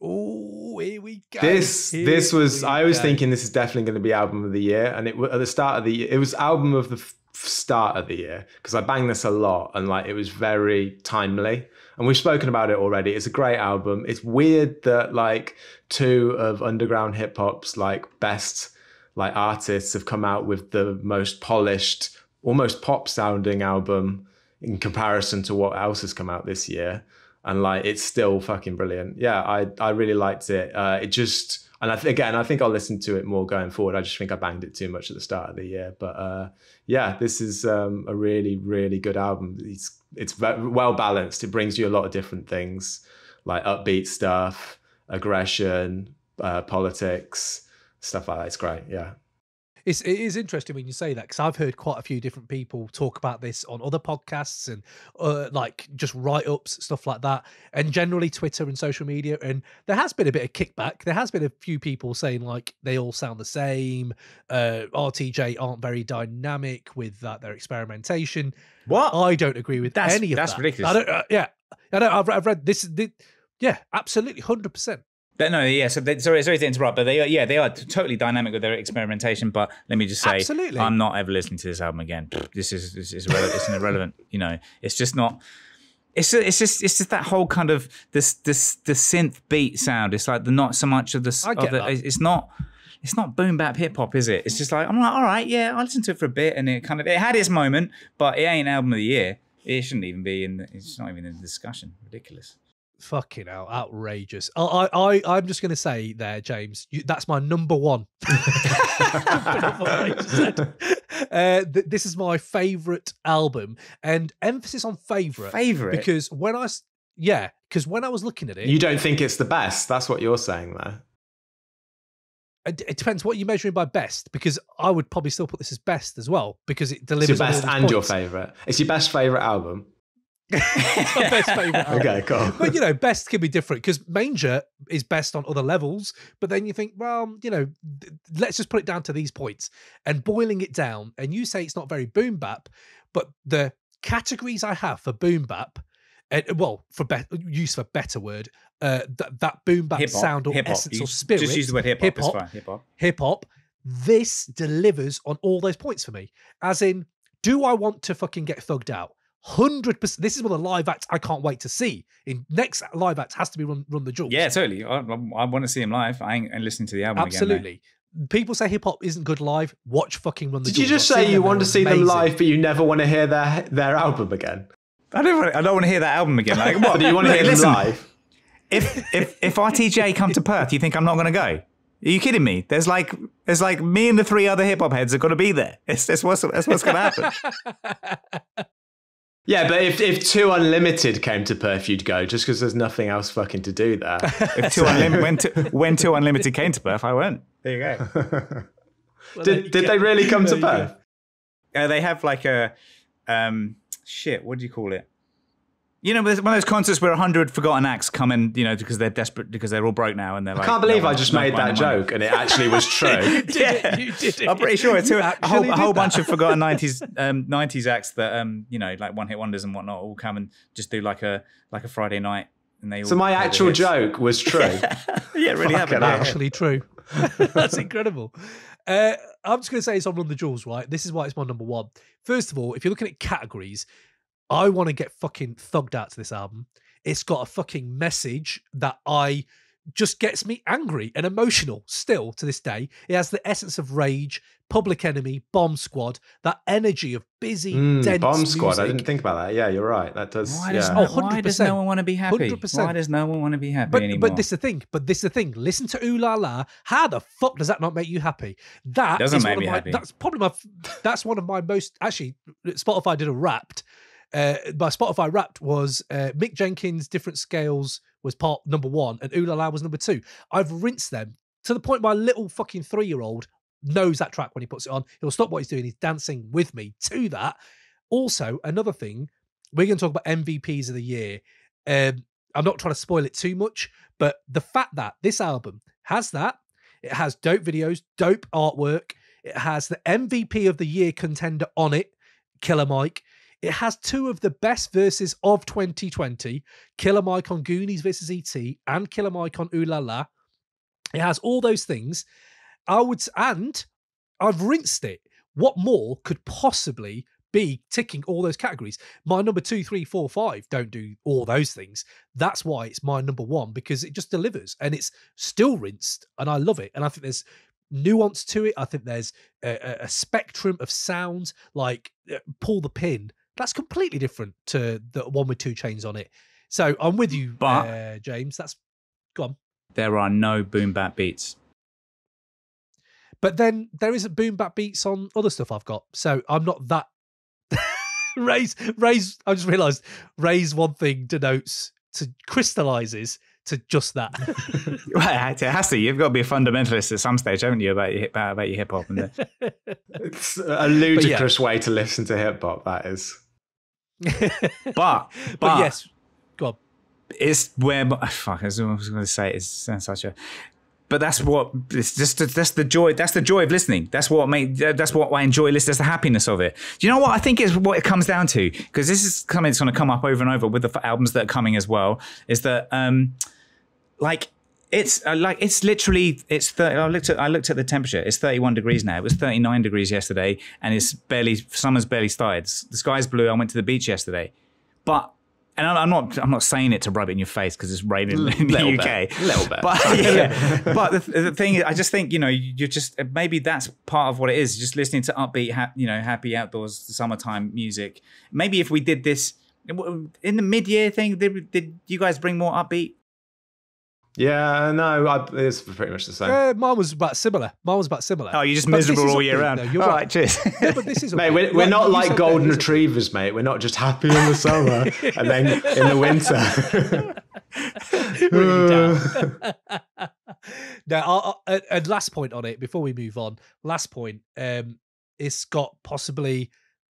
Oh, here we go. This was. I was thinking this is definitely going to be album of the year, and at the start of the year, it was album of the start of the year, because I banged this a lot, and like it was very timely. And we've spoken about it already. It's a great album. It's weird that like 2 of underground hip hop's like best like artists have come out with the most polished, almost pop sounding album in comparison to what else has come out this year. and like it's still fucking brilliant. Yeah, I really liked it. It just, and I think I'll listen to it more going forward. I just think I banged it too much at the start of the year, but yeah, this is a really, really good album. It's well balanced. It brings you a lot of different things, like upbeat stuff, aggression, politics, stuff like that. It's great. Yeah. It is interesting when you say that, because I've heard quite a few different people talk about this on other podcasts and like just write-ups, stuff like that, and generally Twitter and social media. And there has been a bit of kickback. There has been a few people saying like they all sound the same. RTJ aren't very dynamic with their experimentation. What? I don't agree with any of that. That's ridiculous. I don't. I've read this. Yeah, absolutely, 100%. No, yeah. So sorry to interrupt, but they are totally dynamic with their experimentation. But let me just say, absolutely, I'm not ever listening to this album again. This is it's an irrelevant. You know, it's just not. It's just that whole kind of the synth beat sound. It's like not so much of the. It's not boom bap hip hop, is it? It's just like, I'm like, all right, yeah, I'll listen to it for a bit, and it had its moment, but it ain't album of the year. It shouldn't even be it's not even in the discussion. Ridiculous. Fucking hell, outrageous. I'm just going to say there, James, that's my number one. This is my favourite album, and emphasis on favourite. Favourite? Because when I was looking at it... You don't think it's the best? That's what you're saying there. It depends what you're measuring by best, because I would probably still put this as best as well, because it delivers. It's your best and points. Your favourite. It's your best favourite album. It's my best favourite album. Okay, cool. But, you know, best can be different, because Manger is best on other levels, but then you think, well, you know, let's just put it down to these points. And boiling it down, and you say it's not very boom bap, but the categories I have for boom bap, well, for use for better word, that boom bap sound or essence or spirit. Just use the word hip hop. Hip hop. This delivers on all those points for me. As in, do I want to fucking get thugged out? 100%. This is one of the live acts I can't wait to see. In next live act has to be Run the Jewels. Yeah, totally. I want to see him live. I ain't listening to the album Absolutely. Again, people say hip hop isn't good live. Watch fucking Run the Jewels. Did you just say you want to see them live, but you never want to hear their album again? I don't want to hear that album again. Like, what? Do you want to hear them live? If RTJ come to Perth, you think I'm not going to go? Are you kidding me? There's like me and the three other hip hop heads are going to be there. That's what's going to happen. Yeah, but if 2 Unlimited came to Perth, you'd go just because there's nothing else fucking to do there. When 2 Unlimited came to Perth, I went. There you go. Well, did they really come to Perth? They have like a what do you call it? You know, there's one of those concerts where 100 forgotten acts come in, you know, because they're desperate, because they're all broke now, and they're like, I can't believe I just made that joke and it actually was true. You did it. I'm pretty sure it's a whole bunch of forgotten 90s acts that you know, like one hit wonders and whatnot, all come and just do like a Friday night, and they all. So my actual joke was true. Yeah, it really happened. Actually true. That's incredible. I'm just going to say it's on Run the Jewels, right? This is why it's my number one. First of all, if you're looking at categories, I want to get fucking thugged out to this album. It's got a fucking message that just gets me angry and emotional still to this day. It has the essence of Rage, Public Enemy, Bomb Squad, that energy of busy, dense Bomb Squad, music. I didn't think about that. Yeah, you're right. That does. Why does no one want to be happy? 100%. Why does no one want to be happy anymore? But this is the thing. Listen to Ooh La La. How the fuck does that not make you happy? That doesn't make me happy. That's probably that's one of my most, actually, Spotify did a Wrapped. My Spotify Wrapped was Mick Jenkins' Different Scales was part number 1 and Ooh La La was number 2. I've rinsed them to the point my little fucking 3-year-old knows that track when he puts it on. He'll stop what he's doing. He's dancing with me to that. Also, another thing, we're going to talk about MVPs of the year. I'm not trying to spoil it too much, but the fact that this album has that, it has dope videos, dope artwork, it has the MVP of the year contender on it, Killer Mike. It has 2 of the best verses of 2020, Killer Mike on Goonies vs. E.T. and Killer Mike on Ooh La La. It has all those things. And I've rinsed it. What more could possibly be ticking all those categories? My number 2, 3, 4, 5 don't do all those things. That's why it's my number 1, because it just delivers and it's still rinsed and I love it. And I think there's nuance to it. I think there's a spectrum of sounds, like Pull the Pin. That's completely different to the one with 2 Chainz on it. So I'm with you, But James. That's gone. there are no boom bap beats. But then there isn't boom bap beats on other stuff I've got. So I'm not that. Ray's. I just realised Ray's one thing denotes to crystallizes to just that. Well, it has to. You've got to be a fundamentalist at some stage, haven't you, about your hip hop? And it's a ludicrous way to listen to hip hop. That is. but yes, go on. It's where fuck. I was going to say it's such a. But that's what it's just. That's the joy. That's the joy of listening. That's what I enjoy listening. That's the happiness of it. Do you know what I think is what it comes down to? Because this is something that's going to come up over and over with the albums that are coming as well. Is that it's literally 30. I looked at the temperature. It's 31 degrees now. It was 39 degrees yesterday, and summer's barely started. The sky's blue. I went to the beach yesterday, and I'm not saying it to rub it in your face because it's raining in the UK. A little bit. But the thing is, I just think, you're just, maybe that's part of what it is. Just listening to upbeat, happy outdoors, summertime music. Maybe if we did this in the mid-year thing, did you guys bring more upbeat? Yeah, no, it's pretty much the same. Mine was about similar. Oh, you're just miserable all year round. You're all right, cheers. No, but this is mate, we're not like golden retrievers, mate. We're not just happy in the summer and then in the winter. Really down. Now, and last point on it before we move on. Last point. It's got possibly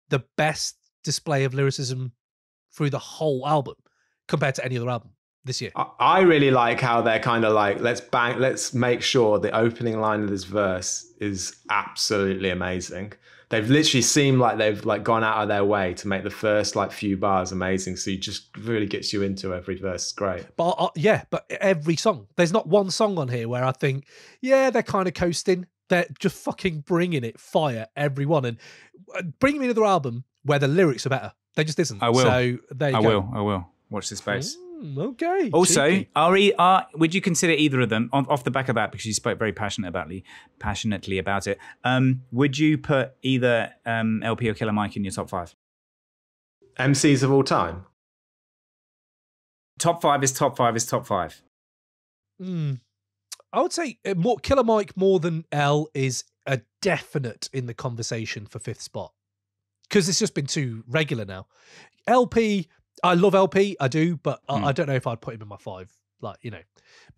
the best display of lyricism through the whole album compared to any other album this year. I really like how they're kind of like, let's make sure the opening line of this verse is absolutely amazing. They've literally seemed like they've like gone out of their way to make the first like few bars amazing. So it just really gets you into every verse. It's great. But but every song, there's not one song on here where I think, yeah, they're kind of coasting. They're just fucking bringing it fire, everyone. And bring me another album where the lyrics are better. They just isn't. I will. So there you go. I will. Watch this space. Okay. Also, would you consider either of them off the back of that, because you spoke very passionately about it? Would you put either LP or Killer Mike in your top 5? MCs of all time. Top 5 is top 5 is top 5. I would say Killer Mike more than L is a definite in the conversation for 5th spot, because it's just been too regular now. LP. I love LP, I do, but I don't know if I'd put him in my 5, But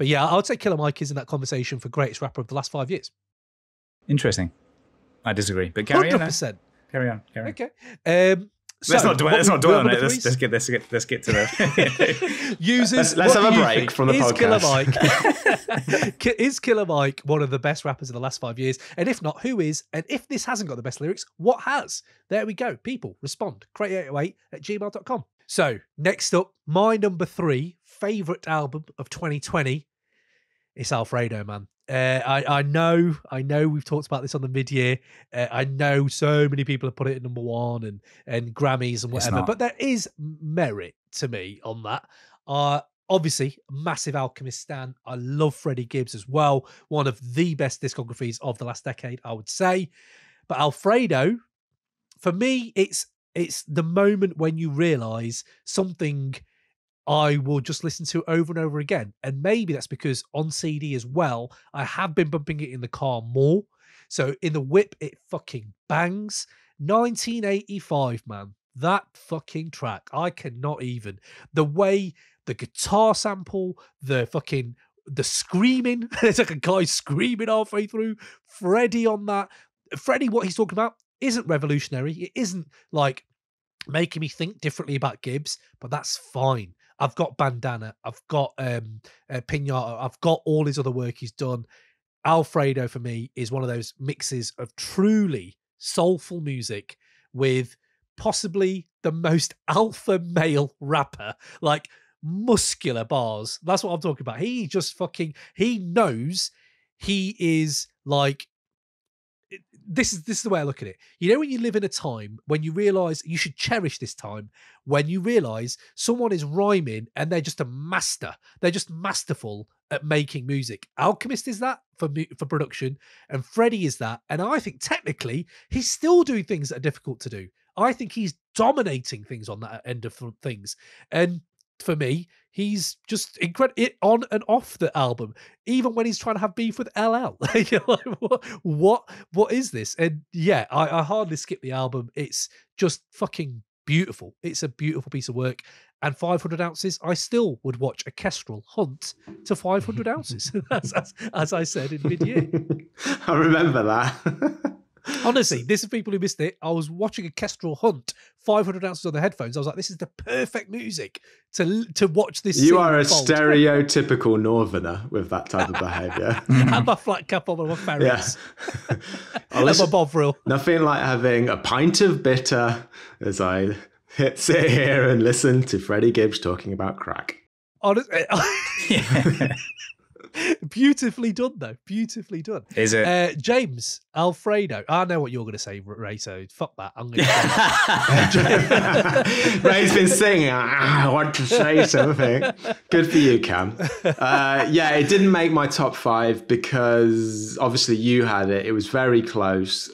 yeah, I would say Killer Mike is in that conversation for greatest rapper of the last 5 years. Interesting. I disagrey, but carry 100%. on. Carry on. Okay. Let's not dwell on it. Let's get to the users. Let's have a break from the podcast. Is Killer Mike one of the best rappers of the last 5 years? And if not, who is? And if this hasn't got the best lyrics, what has? There we go. People respond. crate808@gmail.com. So next up, my number 3 favorite album of 2020. It's Alfredo, man. I know we've talked about this on the mid-year. I know so many people have put it at number 1 and Grammys and whatever, but there is merit to me on that. Obviously, massive Alchemist stan. I love Freddie Gibbs as well. One of the best discographies of the last decade, I would say. But Alfredo, for me, it's the moment when you realise something I will just listen to over and over again. And maybe that's because on CD as well, I have been bumping it in the car more. So in the whip, it fucking bangs. 1985, man. That fucking track. I cannot even. The way the guitar sample, the screaming. There's like a guy screaming halfway through. Freddie on that. Freddie, what he's talking about isn't revolutionary. It isn't like making me think differently about Gibbs, but that's fine. I've got Bandana. I've got Pinata. I've got all his other work he's done. Alfredo, for me, is one of those mixes of truly soulful music with possibly the most alpha male rapper, like muscular bars. That's what I'm talking about. He just he knows he is like, this is the way I look at it. You know, when you live in a time when you realise you should cherish this time, when you realise someone is rhyming and they're just a master. They're just masterful at making music. Alchemist is that for production, and Freddie is that. And I think technically he's still doing things that are difficult to do. I think he's dominating things on that end of things. And for me, he's just incredible on and off the album, even when he's trying to have beef with LL. You're like, what is this? And yeah, I hardly skip the album. It's just fucking beautiful. It's a beautiful piece of work. And 500 ounces, I still would watch a Kestrel hunt to 500 ounces, as I said in mid-year. I remember that. Honestly, this is people who missed it. I was watching a Kestrel hunt, 500 ounces on the headphones. I was like, this is the perfect music to watch this. You are a stereotypical northerner with that type of behaviour. And my flat cap on, my Ferris. Yeah. And my Bovril. Nothing like having a pint of bitter as I sit here and listen to Freddie Gibbs talking about crack. Honestly, beautifully done, though. Beautifully done. Is it? James, Alfredo. I know what you're going to say, Ray, so fuck that. I'm going to say Ray's been singing, I want to say something. Good for you, Cam. Yeah, it didn't make my top 5 because obviously you had it. It was very close.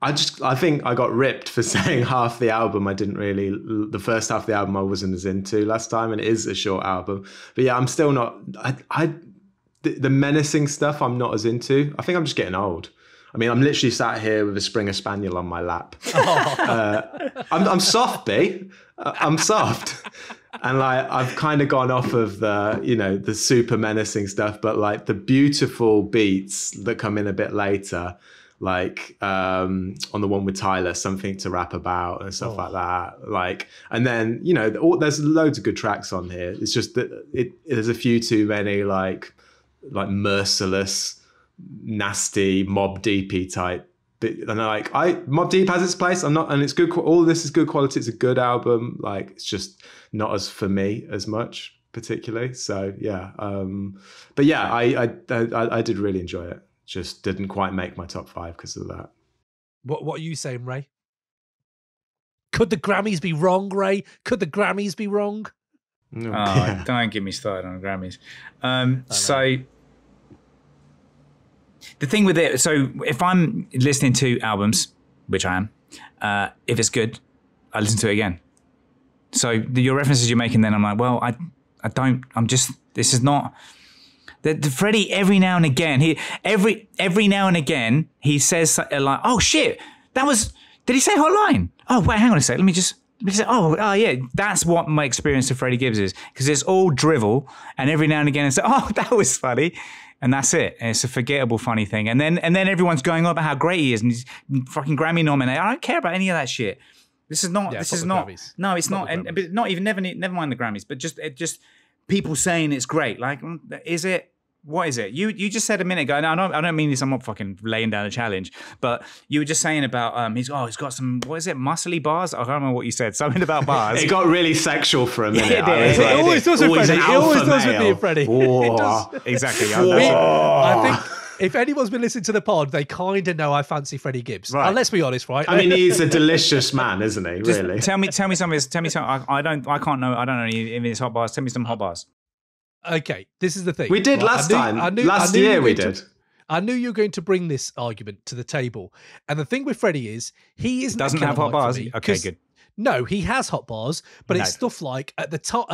I think I got ripped for saying half the album the first half of the album I wasn't as into last time, and it is a short album. But yeah, I'm still not, the menacing stuff I'm not as into. I think I'm just getting old. I mean, I'm literally sat here with a Springer Spaniel on my lap. I'm soft, B. I'm soft. And like, I've kind of gone off of the super menacing stuff, but like the beautiful beats that come in a bit later, like on the one with Tyler, Something to Rap About and stuff like that. Like, and then, there's loads of good tracks on here. It's just that there's a few too many like merciless, nasty, Mobb Deep-y type. And like, Mobb Deep has its place. And it's good. All of this is good quality. It's a good album. Like, it's just not as for me as much particularly. So yeah. But yeah, I did really enjoy it. Just didn't quite make my top 5 because of that. What are you saying, Ray? Could the Grammys be wrong, Ray? Could the Grammys be wrong? Don't get me started on Grammys. So the thing with it, so if I'm listening to albums, which I am, if it's good, I listen to it again. So your references you're making, then I'm like, well, this is not. The Freddie, every now and again, he says like, oh shit, did he say Hotline? Oh wait, hang on a sec, let me say, oh yeah, that's what my experience of Freddie Gibbs is, because it's all drivel, and every now and again it's like, oh, that was funny, and that's it. And it's a forgettable funny thing, and then everyone's going on about how great he is, and he's fucking Grammy nominated. I don't care about any of that shit. This is not. No, it's not. And but not even never mind the Grammys, but just people saying it's great. Like, is it? What is it? You just said a minute ago, and I don't mean this, I'm not fucking laying down a challenge, but you were just saying about he's got some, what is it, muscly bars? I can't remember what you said. Something about bars. It got really sexual for a minute. It always does with Freddie. It always does with me and Freddie. It does. Exactly. I think if anyone's been listening to the pod, they kind of know I fancy Freddie Gibbs. Right. And let's be honest, right? I mean, he's a delicious man, isn't he? Really. Tell me something. I don't know any of his hot bars. Tell me some hot bars. Okay, this is the thing. We did last time. Last year we did. I knew you were going to bring this argument to the table. And the thing with Freddie is, he doesn't have hot bars. Okay, good. No, he has hot bars, but it's stuff like at the top.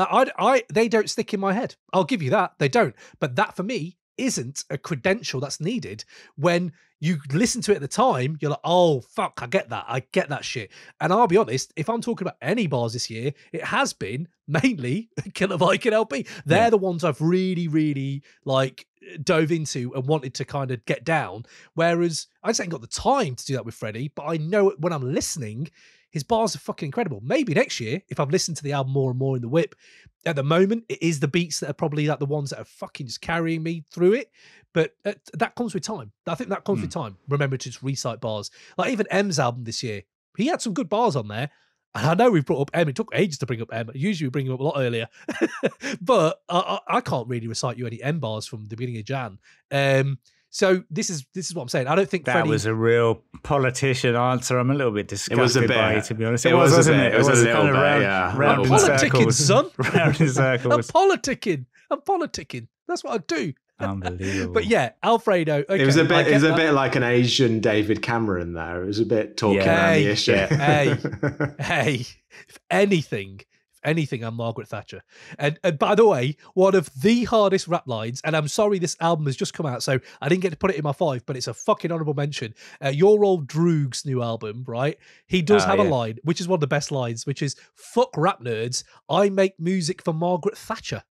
They don't stick in my head. I'll give you that. They don't. But that for me isn't a credential that's needed when you listen to it at the time. You're like, oh fuck, I get that shit. And I'll be honest, if I'm talking about any bars this year, it has been mainly Killer Mike and LP. They're the ones I've really, really like dove into and wanted to kind of get down. Whereas I just ain't got the time to do that with Freddie, but I know when I'm listening, his bars are fucking incredible. Maybe next year, if I've listened to the album more and more in the whip, at the moment, it is the beats that are probably like the ones that are fucking just carrying me through it. But that comes with time. I think that comes with time. Remember to just recite bars. Like even M's album this year, he had some good bars on there. And I know we've brought up M. It took ages to bring up M. Usually we bring him up a lot earlier. But I can't really recite you any M bars from the beginning of Jan. So this is what I'm saying. I don't think that Freddie... was a real politician answer. I'm a little bit disgusted by it, to be honest. It was, wasn't it? It was a little bit, yeah. Round in circles, son. Round in circles. I'm politicking. That's what I do. Unbelievable. But yeah, Alfredo. Okay, it was a bit like an Asian David Cameron there. It was a bit talking around the issue. Hey, if anything, anything, I'm Margaret Thatcher. And by the way, one of the hardest rap lines, and I'm sorry this album has just come out, so I didn't get to put it in my 5, but it's a fucking honourable mention. Your old Droog's new album, right? He does have a line, which is one of the best lines, which is, fuck rap nerds, I make music for Margaret Thatcher.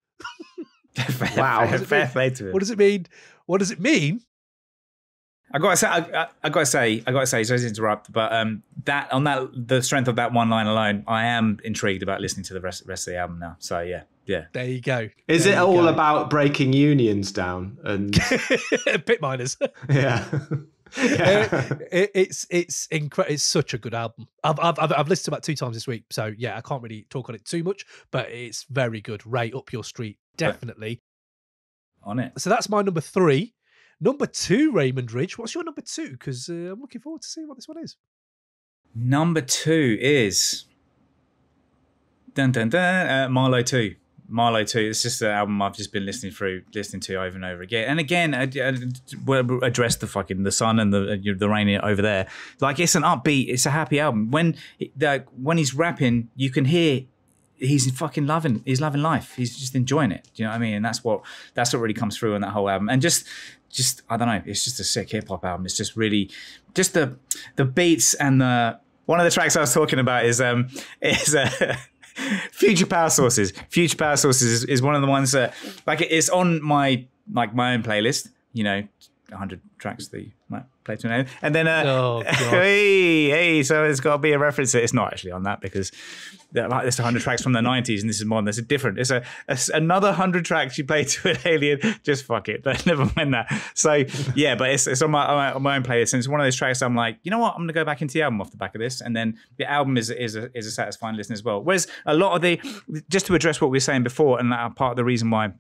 Wow, fair play to it. What does it mean? What does it mean? I gotta say, sorry to interrupt, but the strength of that one line alone, I am intrigued about listening to the rest of the album now. So yeah. There you go. Is it all about breaking unions down and pit miners? Yeah. It's incredible. It's such a good album. I've listened to it about 2 times this week, so yeah, I can't really talk on it too much, but it's very good. Right up your street, definitely. On it. So that's my number 3. Number 2, Raymond Ridge. What's your number 2? Because I'm looking forward to seeing what this one is. Number 2 is Marlowe 2. Marlowe 2. It's just an album I've just been listening to over and over again. And again, address the sun and the rain over there. Like, it's an upbeat, it's a happy album. When he's rapping, you can hear he's fucking loving life. He's just enjoying it. Do you know what I mean? And that's what really comes through on that whole album. And just I don't know, it's just a sick hip hop album. It's just really just the beats and one of the tracks I was talking about is Future Power Sources. Future Power Sources is one of the ones that, like, it's on my own playlist, 100 tracks that you might play to know. And then hey, so it's got to be a reference. It's not actually on that, because there's 100 tracks from the 90s and this is more. There's a different. It's another 100 tracks you play to an alien. Just fuck it. But never mind that. So yeah, but it's on my own playlist, and it's one of those tracks I'm like, you know what? I'm gonna go back into the album off the back of this, and then the album is a satisfying listen as well. Whereas a lot of just to address what we were saying before, and that part of the reason why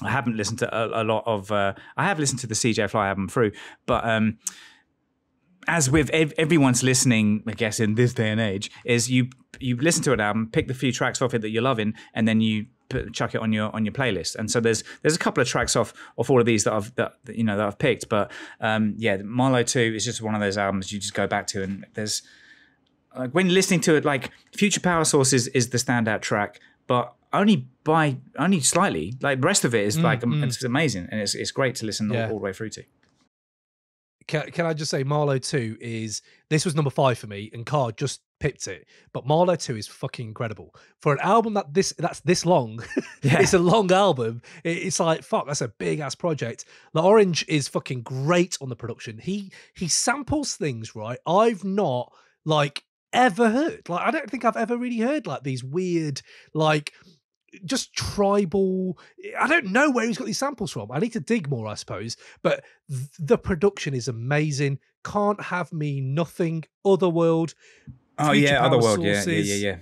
I haven't listened to a lot of. I have listened to the CJ Fly album through, but as with everyone's listening, I guess in this day and age, is you listen to an album, pick the few tracks off it that you're loving, and then you chuck it on your playlist. And so there's a couple of tracks off all of these that I've picked, but Marlowe 2 is just one of those albums you just go back to, and there's like when listening to it, like Future Power Sources is the standout track, but only slightly. Like the rest of it is it's amazing, and it's great to listen all the way through to. Can I just say Marlowe 2 this was number 5 for me, and Card just pipped it. But Marlowe 2 is fucking incredible. For an album that's this long, it's a long album. It's like, fuck, that's a big ass project. The Orange is fucking great on the production. He samples things, right? I've not ever heard. Like, I don't think I've ever really heard like these weird, like, just tribal. I don't know where he's got these samples from. I need to dig more, I suppose. But the production is amazing. Can't Have Me, Nothing, Otherworld. Oh yeah, Otherworld. Yeah.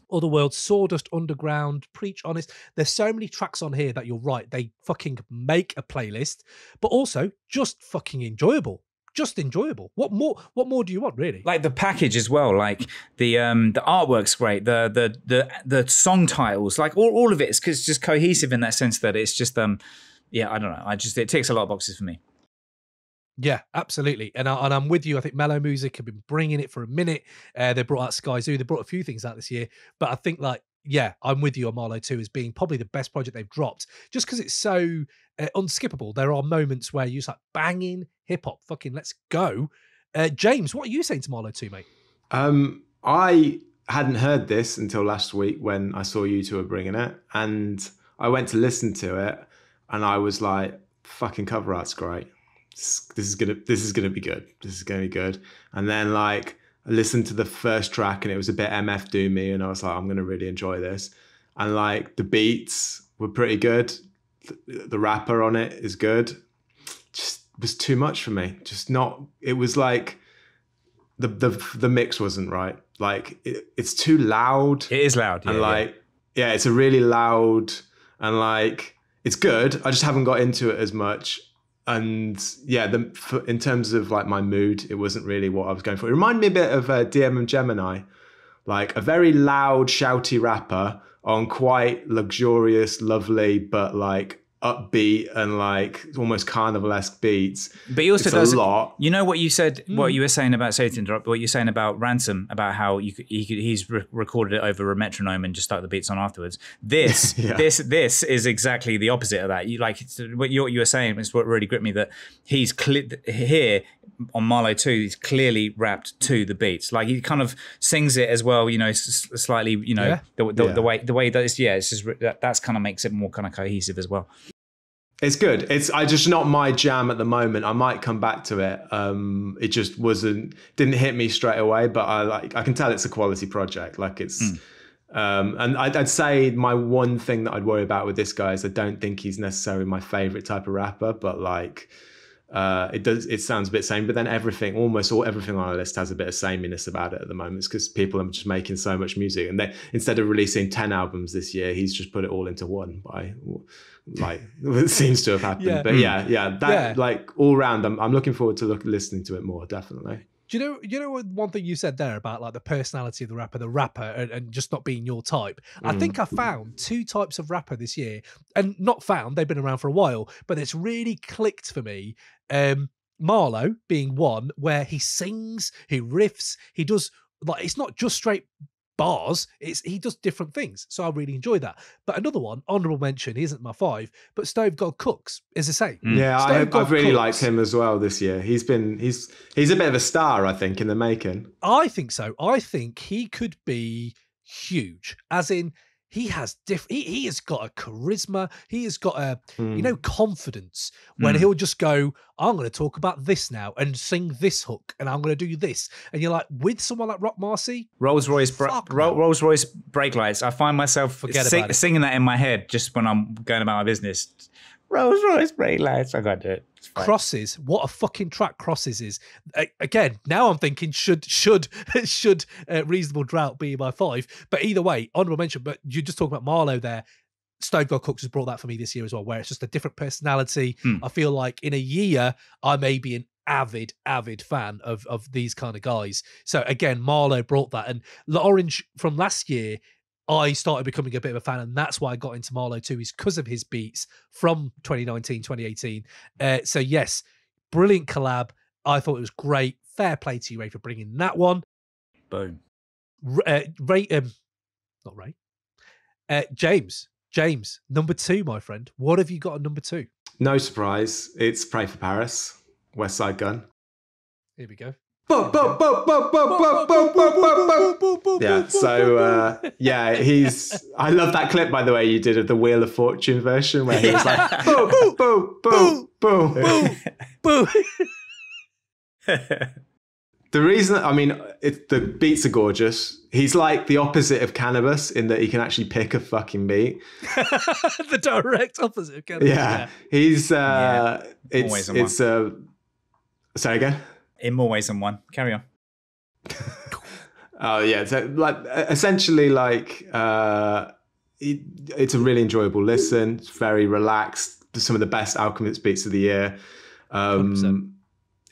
Otherworld, Sawdust Underground, Preach Honest. There's so many tracks on here that you're right. They fucking make a playlist, but also just fucking enjoyable. Just enjoyable. What more do you want, really? Like the package as well. Like the artwork's great. The song titles, like all of it is just cohesive in that sense that it's just I don't know. It ticks a lot of boxes for me. Yeah, absolutely. And I'm with you. I think Mellow Music have been bringing it for a minute. They brought out Sky Zoo. They brought a few things out this year, but I think I'm with you on Marlowe 2 as being probably the best project they've dropped, just because it's so unskippable. There are moments where you're just like banging hip hop, fucking let's go. James, what are you saying to Marlowe 2, mate? I hadn't heard this until last week when I saw you two were bringing it, and I went to listen to it, and I was like, fucking cover art's great. This is gonna be good. This is gonna be good. And then I listened to the first track and it was a bit MF Doomy, and I was like, I'm going to really enjoy this. And the beats were pretty good. The rapper on it is good. Just was too much for me. It was like the mix wasn't right. Like it's too loud. It is loud. Yeah, and it's a really loud, and it's good. I just haven't got into it as much. And yeah, in terms of my mood, it wasn't really what I was going for. It reminded me a bit of DM and Gemini, like a very loud, shouty rapper on quite luxurious, lovely, but upbeat and like almost carnival-esque beats. But he also does a lot. You know what you said, what you were saying about, sorry to interrupt, what you're saying about Ransom, about how he's recorded it over a metronome and just stuck the beats on afterwards. This is exactly the opposite of that. What you were saying is what really gripped me, that he's here on Marlowe 2, he's clearly rapped to the beats. Like he kind of sings it as well, you know, slightly, you know, the way that it's, it's just that's kind of makes it more kind of cohesive as well. It's good. It's just not my jam at the moment. I might come back to it. It just didn't hit me straight away, but I can tell it's a quality project. Like it's, and I'd say my one thing that I'd worry about with this guy is I don't think he's necessarily my favorite type of rapper, but like, it sounds a bit same, but then everything on our list has a bit of sameness about it at the moment. It's because people are just making so much music, and instead of releasing 10 albums this year, he's just put it all into one like it seems to have happened. But like all round, I'm looking forward to listening to it more, definitely. Do you know one thing you said there about like the personality of the rapper and just not being your type? I think I found two types of rapper this year, and not found, they've been around for a while, but it's really clicked for me. Marlowe being one, where he sings, he riffs, he does, like, it's not just straight bars, he does different things, so I really enjoy that. But another one, honourable mention, he isn't my 5, but Stove God Cooks is the same. I've really liked him as well this year. He's a bit of a star, I think, in the making. I think so. I think he could be huge, as in he has he has got a charisma, he has got a confidence when he'll just go, I'm going to talk about this now and sing this hook and I'm going to do this, and you're like, with someone like Rock Marcy, Rolls Royce brake lights, I find myself singing that in my head just when I'm going about my business. Rolls Royce brake lights, I got to do it. Crosses, what a fucking track Crosses is. Again, now I'm thinking should Reasonable Drought be my 5? But either way, honourable mention. But you just talking about Marlowe there. Stove God Cooks has brought that for me this year as well, where it's just a different personality. I feel like in a year I may be an avid fan of these kind of guys. So again, Marlowe brought that, and L'Orange from last year, I started becoming a bit of a fan, and that's why I got into Marlowe too, is because of his beats from 2019, 2018. So yes, brilliant collab. I thought it was great. Fair play to you, Ray, for bringing that one. Boom. James, number 2, my friend. What have you got at number 2? No surprise. It's Pray for Paris, Westside Gunn. Here we go. Yeah, so I love that clip, by the way, you did of the Wheel of Fortune version where he was like boom, boom, boom, boom, boom, boom. The reason, I mean, the beats are gorgeous. He's like the opposite of Cannabis in that he can actually pick a fucking beat. The direct opposite of Cannabis. Yeah. He's sorry again? In more ways than one. Carry on. Oh yeah, so like essentially, like it's a really enjoyable listen. It's very relaxed. Some of the best Alchemist beats of the year. 100%.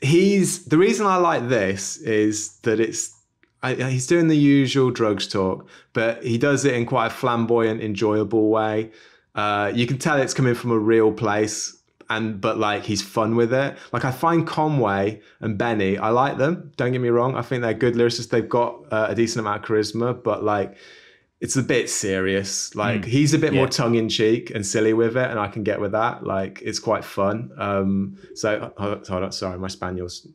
The reason I like this is that he's doing the usual drugs talk, but he does it in quite a flamboyant, enjoyable way. You can tell it's coming from a real place. But like he's fun with it. Like I find Conway and Benny, I like them. Don't get me wrong. I think they're good lyricists. They've got a decent amount of charisma, but like it's a bit serious. Like he's a bit more tongue in cheek and silly with it, and I can get with that. Like it's quite fun. Hold on, sorry, my spaniel's.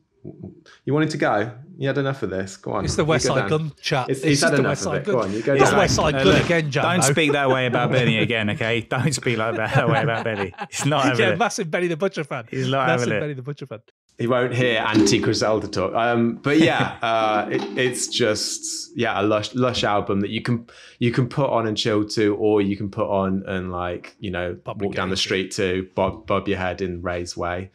You wanted to go? You had enough of this. Go on. It's the Westside Gunn chat. He's had enough of it. Go on, you go. It's Westside Gunn again, Jambo. Don't speak that way about Benny again, okay? Don't speak like that way about Benny. He's not having it. Massive Benny the Butcher fan. He's not having it. Benny the Butcher fan. He won't hear anti-Griselda talk. But yeah, it's just a lush album that you can put on and chill to, or you can put on and like walk down the street to, bob your head in Ray's way.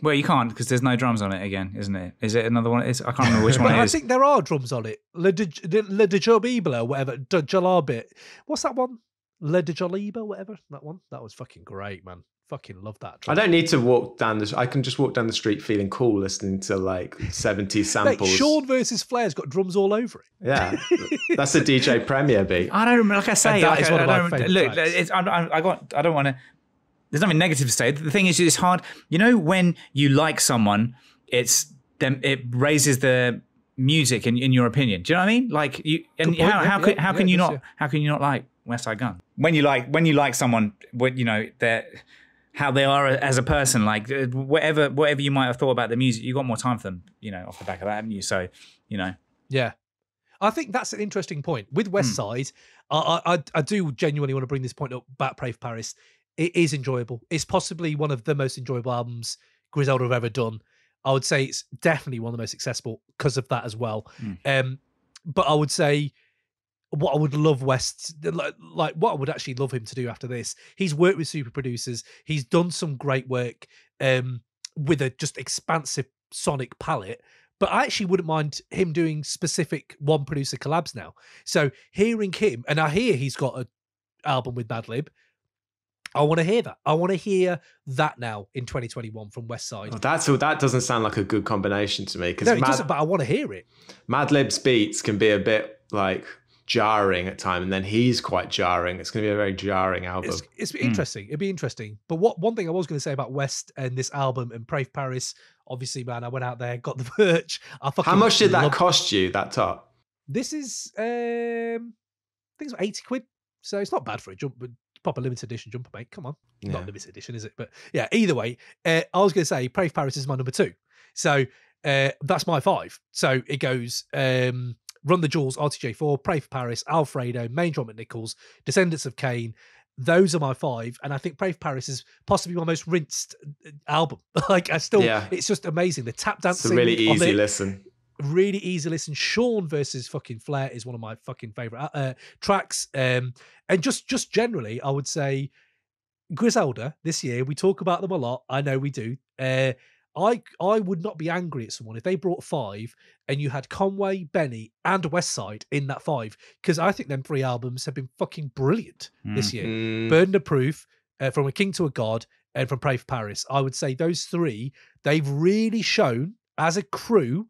Well, you can't because there's no drums on it again, isn't it? Is it another one? I can't remember which one it is. I think there are drums on it. Le de Jobiba or whatever. Jalabit. What's that one? Le de Joliba, whatever. That one. That was fucking great, man. Fucking love that track. I don't need to walk down I can just walk down the street feeling cool, listening to like 70s samples. Mate, Sean versus Flair's got drums all over it. Yeah, that's a DJ Premier beat. I don't remember. Like I say, that is one of my favourite look. tracks. I don't want to. there's nothing negative to say. The thing is, it's hard. You know, when you like someone, it raises the music in your opinion. Do you know what I mean? Like you, and how can you not like Westside Gunn when you like someone? You know, how they are as a person. Like whatever you might have thought about the music, you got more time for them. You know, off the back of that, haven't you? So you know, yeah. I think that's an interesting point with Westside. I do genuinely want to bring this point up about Pray for Paris. It is enjoyable. It's possibly one of the most enjoyable albums Griselda have ever done. I would say it's definitely one of the most accessible because of that as well. But I would say what I would love like what I would actually love him to do after this. He's worked with super producers. He's done some great work with a just expansive sonic palette. But I actually wouldn't mind him doing specific one producer collabs now. So hearing him, and I hear he's got an album with Madlib. I want to hear that. I want to hear that now in 2021 from Westside. Oh, that doesn't sound like a good combination to me. No, it doesn't, but I want to hear it. Madlib's beats can be a bit like jarring at times, and then he's quite jarring. It's going to be a very jarring album. It's interesting. It'd be interesting. But one thing I was going to say about West and this album and Pray for Paris, obviously, man, I went out there, got the merch. How much did that cost you, that top? This is, I think it's 80 quid. So it's not bad for a proper limited edition jumper, mate. Come on. Yeah. Not limited edition, is it? But yeah, either way, I was going to say Pray for Paris is my number 2. So that's my 5. So it goes Run the Jewels, RTJ4, Pray for Paris, Alfredo, Manger, McNichols, Descendants of Cain. Those are my 5, and I think Pray for Paris is possibly my most rinsed album. Like it's just amazing. The tap dancing, it's a really easy listen. Really easy listen. Sean versus fucking Flair is one of my fucking favorite tracks. And just generally, I would say Griselda this year. We talk about them a lot. I know we do. I would not be angry at someone if they brought 5 and you had Conway, Benny, and Westside in that 5, because I think them 3 albums have been fucking brilliant this year. Burden of Proof, From a King to a God, and From Pray for Paris. I would say those 3, they've really shown as a crew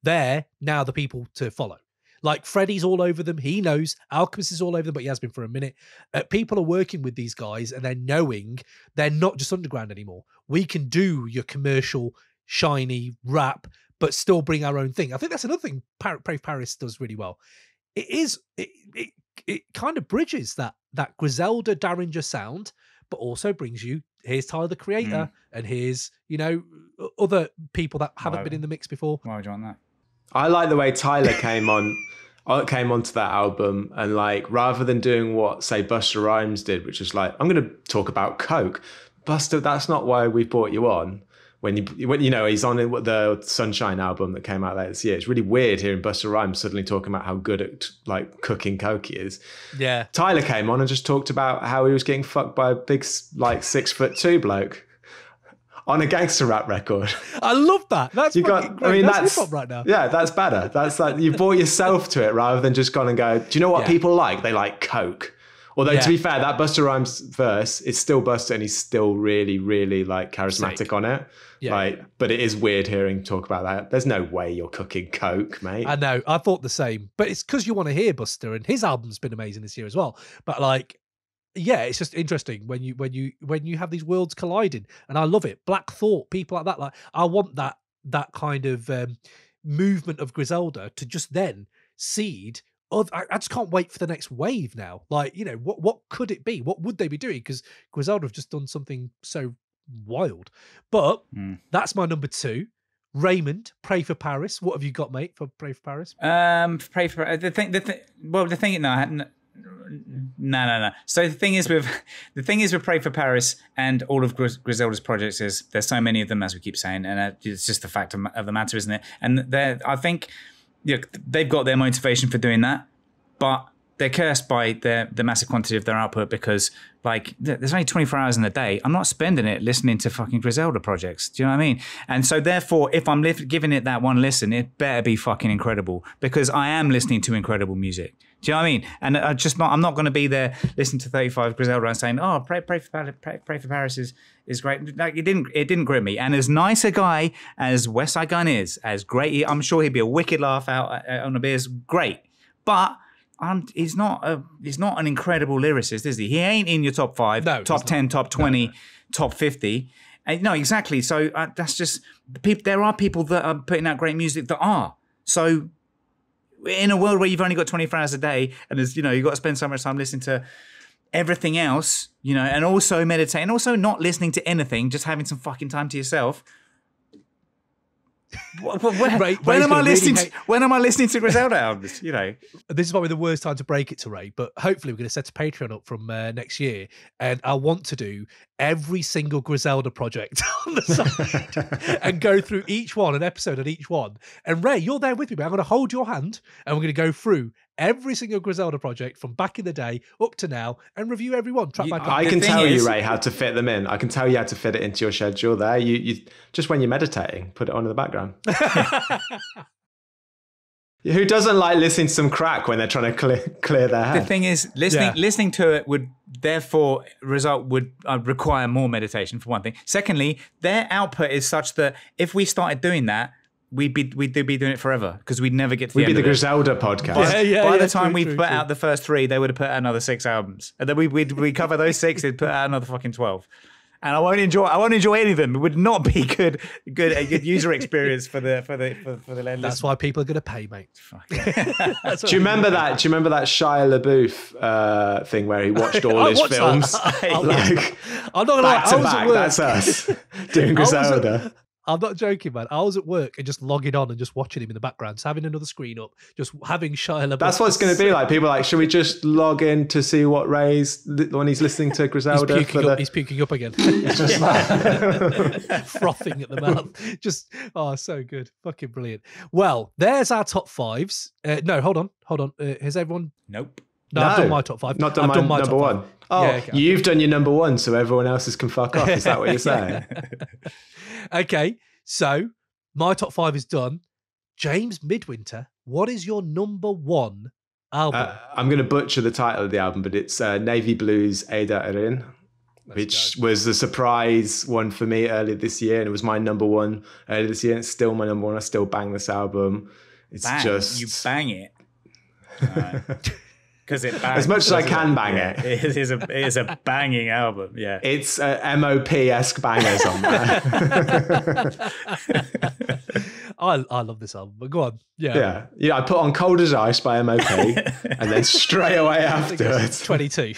they're now the people to follow. Like Freddie's all over them. He knows. Alchemist is all over them, but he has been for a minute. People are working with these guys and they're knowing they're not just underground anymore. We can do your commercial, shiny rap, but still bring our own thing. I think that's another thing Pray for Paris does really well. It kind of bridges that Griselda Derringer sound, but also brings you, here's Tyler the Creator, and here's, other people that haven't been in the mix before. Why would you want that? I like the way Tyler came onto that album, and like rather than doing what say Busta Rhymes did, which is like, I'm going to talk about coke. Busta, that's not why we brought you on. When he's on the Sunshine album that came out later this year, it's really weird hearing Busta Rhymes suddenly talking about how good at like cooking coke he is. Yeah, Tyler came on and just talked about how he was getting fucked by a big like 6'2" bloke on a gangster rap record. I love that. That's great. I mean, that's hip-hop right now. Yeah, that's better. That's like you brought yourself to it rather than just gone and go, do you know what people like? They like coke. Although to be fair, that Busta Rhymes verse is still Busta and he's still really, really like charismatic on it. Yeah. Like, but it is weird hearing talk about that. There's no way you're cooking coke, mate. I know. I thought the same. But it's because you want to hear Busta, and his album's been amazing this year as well. But like, yeah, it's just interesting when you have these worlds colliding, and I love it. Black Thought, people like that. Like, I want that kind of movement of Griselda to just then seed. I just can't wait for the next wave now. Like, what could it be? What would they be doing? Because Griselda have just done something so wild. But that's my number 2. Raymond, Pray for Paris. What have you got, mate, for Pray for Paris? Pray for No. So the thing is with Pray for Paris and all of Griselda's projects is there's so many of them, as we keep saying, and it's just the fact of the matter, isn't it? And I think they've got their motivation for doing that, but they're cursed by the massive quantity of their output because, like, there's only 24 hours in the day. I'm not spending it listening to fucking Griselda projects. Do you know what I mean? And so, therefore, if I'm giving it that one listen, it better be fucking incredible because I am listening to incredible music. Do you know what I mean? And I'm not going to be there listening to 35 Griselda and saying, "Oh, Pray for Paris is great." Like, it didn't grip me. And as nice a guy as Westside Gunn is, as great, I'm sure he'd be a wicked laugh out on the beers. Great, but he's not an incredible lyricist, is he? He ain't in your top 5, top 10, top 20, top 50. No, exactly. So that's just there are people that are putting out great music that are. So in a world where you've only got 24 hours a day, and there's you've got to spend so much time listening to everything else, and also meditating, also not listening to anything, just having some fucking time to yourself. When am I listening to Griselda albums? This is probably the worst time to break it to Ray, but hopefully we're going to set a Patreon up from next year, and I want to do every single Griselda project on the side and go through each one, an episode on each one. And Ray, you're there with me, man. I'm going to hold your hand and we're going to go through every single Griselda project from back in the day up to now and review every one. I can tell you, Ray, how to fit them in. I can tell you how to fit it into your schedule there. You just when you're meditating, put it on in the background. Who doesn't like listening to some crack when they're trying to clear their head? The thing is, listening to it would therefore require more meditation, for one thing. Secondly, their output is such that if we started doing that, we'd be doing it forever because we'd never get to the end of it. We'd be the Griselda podcast. By the time we put out the first 3, they would have put out another 6 albums, and then we'd cover those 6. They'd put out another fucking 12. And I won't enjoy any of them. It would not be a good user experience for the land. That's why people are going to pay, mate. Do you remember that? Do you remember that Shia LaBeouf thing where he watched all his films? I'm not gonna lie, back to back. That's us doing Griselda. I'm not joking, man. I was at work and just logging on and just watching him in the background, just having another screen up, just having Shia LaBeouf. That's what it's going to be like. People are like, should we just log in to see what Ray's when he's listening to Griselda? He's puking up again. He's just like frothing at the mouth. Just so good, fucking brilliant. Well, there's our top 5s. No, hold on. Has everyone? Nope. No, I've done my top 5. Not done my number 1. Oh, yeah, okay. You've done your number 1, so everyone else's can fuck off. Is that what you're saying? Okay, so my top 5 is done. James Midwinter, what is your number 1 album? I'm going to butcher the title of the album, but it's Navy Blues Ada Irin, which was a surprise one for me earlier this year, and it was my number 1 earlier this year, and it's still my number 1. I still bang this album. It's you bang it. Because it bangs. As much as I can bang it. It is a banging album, yeah. It's MOP-esque bangers on there. I love this album, but go on. Yeah, I put on Cold as Ice by MOP and then straight away afterwards. 22.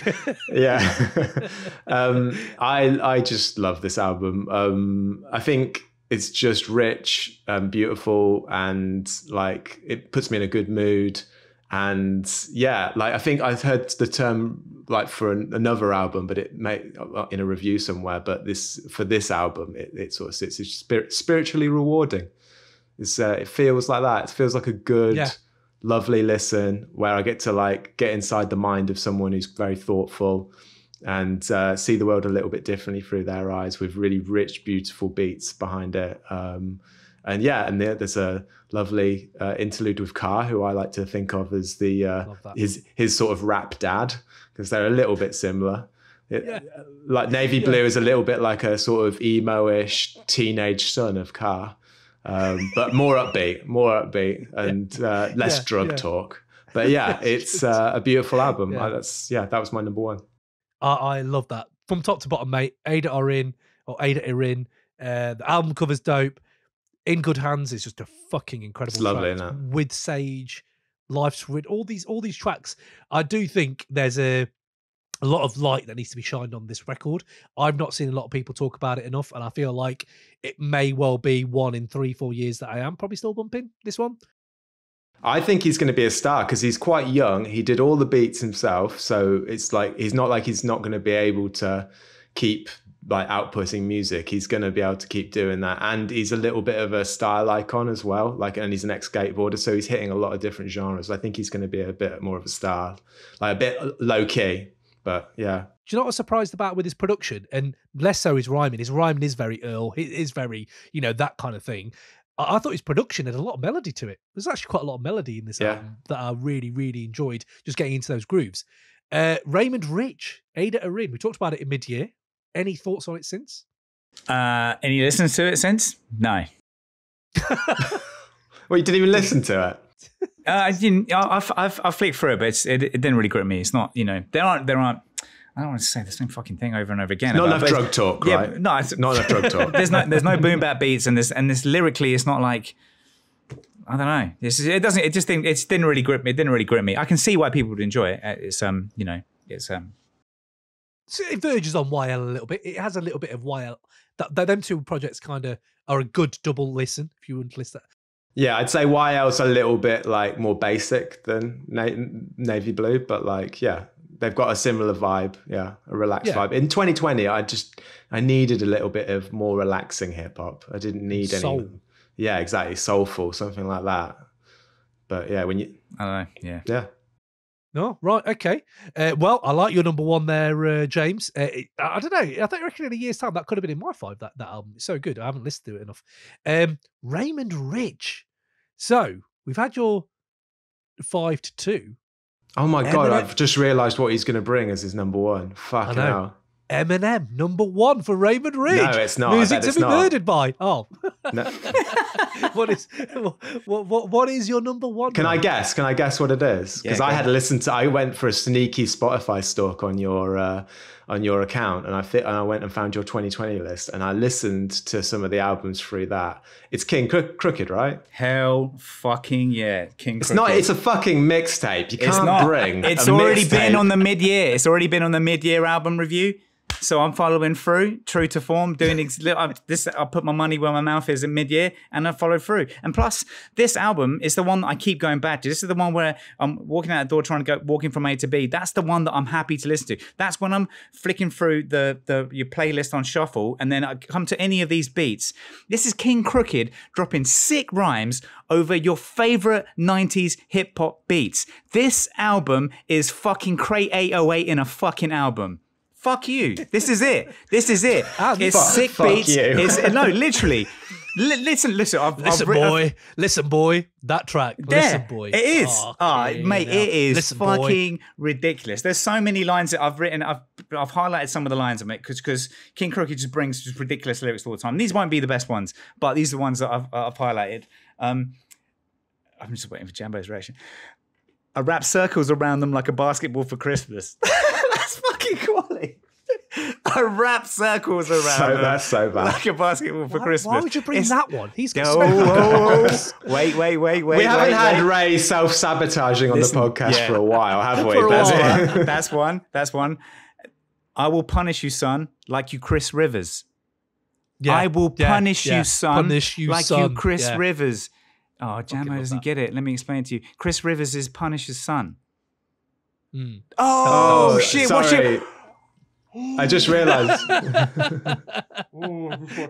Yeah. I just love this album. I think it's just rich and beautiful, and like it puts me in a good mood. And yeah, like I think I've heard the term like for another album, but it may in a review somewhere. But for this album, it sort of sits. It's spiritually rewarding. It feels like that. It feels like a good, lovely listen where I get to like get inside the mind of someone who's very thoughtful and see the world a little bit differently through their eyes with really rich, beautiful beats behind it. And there's a lovely interlude with Carr, who I like to think of as his sort of rap dad, because they're a little bit similar. Like Navy Blue is a little bit like a sort of emo-ish teenage son of Carr, but more upbeat and less drug talk. But yeah, it's a beautiful album. That was my number 1. I love that from top to bottom, mate. Ada Irin. The album cover's dope. In Good Hands is just a fucking incredible it's lovely, track. isn't it? With Sage, Life's Rid, all these tracks. I do think there's a lot of light that needs to be shined on this record. I've not seen a lot of people talk about it enough, and I feel like it may well be one in 3-4 years that I am probably still bumping this one. I think he's going to be a star because he's quite young. He did all the beats himself, so it's like he's not going to be able to keep like outputting music. He's going to be able to keep doing that, and he's a little bit of a style icon as well. And he's an ex-skateboarder, so he's hitting a lot of different genres. I think he's going to be a bit more of a star, like a bit low key. But yeah, do you know what I was surprised about with his production, and less so his rhyming? His rhyming is very Earl. It is very that kind of thing. I thought his production had a lot of melody to it. There's actually quite a lot of melody in this album that I really, really enjoyed. Just getting into those grooves. Raymond Rich, Ada Irin. We talked about it in mid-year. Any thoughts on it since? Any listens to it since? No. Well, you didn't even listen to it? I've flicked through it, but it didn't really grip me. It's not, there aren't. I don't want to say the same fucking thing over and over again. Not enough drug talk, right? Yeah, no, it's not enough drug talk. There's no boom bap beats, and this lyrically, it's not like, I don't know. It didn't really grip me. It didn't really grip me. I can see why people would enjoy it. It's So it verges on YL a little bit. It has a little bit of YL. Them two projects kind of are a good double listen if you want to listen. Yeah, I'd say YL's a little bit like more basic than Navy Blue, but like, yeah, they've got a similar vibe. Yeah, a relaxed vibe. In 2020, I needed a little bit of more relaxing hip hop. I didn't need Soul. any. Yeah, exactly. Soulful, something like that. But yeah, when you. I don't know. Yeah. Yeah. No, right, okay. Well, I like your number one there, James. I don't know. I reckon in a year's time that could have been in my five. That album, it's so good. I haven't listened to it enough. Raymond Ridge. So we've had your 5-2. Oh my God! I've just realised what he's going to bring as his number one. Fucking hell. Eminem, number one for Raymond Ridge. No, it's not. Music to be murdered by. Oh. No. What is your number one? Can I guess? Can I guess what it is? Because I went for a sneaky Spotify stalk on your account, and I went and found your 2020 list, and I listened to some of the albums through that. It's King Crooked, right? Hell fucking yeah, King Crooked. It's not. It's a fucking mixtape. You can't bring. It's already been on the mid-year. It's already been on the mid-year album review. So I'm following through, true to form, doing I put my money where my mouth is in mid-year, and I follow through. And plus, this album is the one that I keep going back to. This is the one where I'm walking out the door trying to walking from A to B. That's the one that I'm happy to listen to. That's when I'm flicking through your playlist on shuffle, and then I come to any of these beats. This is King Crooked dropping sick rhymes over your favorite 90s hip-hop beats. This album is fucking Crate 808 in a fucking album. Fuck you. This is it. This is it. It's sick beats. No, literally. Listen, Listen, boy. That track. There, listen, boy. It is. Mate, it is fucking ridiculous. There's so many lines that I've written. I've highlighted some of the lines of it because King Crooked just brings just ridiculous lyrics all the time. These won't be the best ones, but these are the ones that I've highlighted. I'm just waiting for Jambo's reaction. I wrap circles around them like a basketball for Christmas. That's fucking quality. I wrap circles around them. That's so bad. Like a basketball for Christmas. Why would you bring that one? He's got Wait. We haven't had Ray self-sabotaging on the podcast for a while, have we? That's one. I will punish you, son, like you Chris Rivers. Yeah, I will punish you, son, you Chris Rivers. Oh, Jambo doesn't get it. Let me explain to you. Chris Rivers is Punisher's son. Mm. Oh, shit. Sorry. Watch it. I just realised.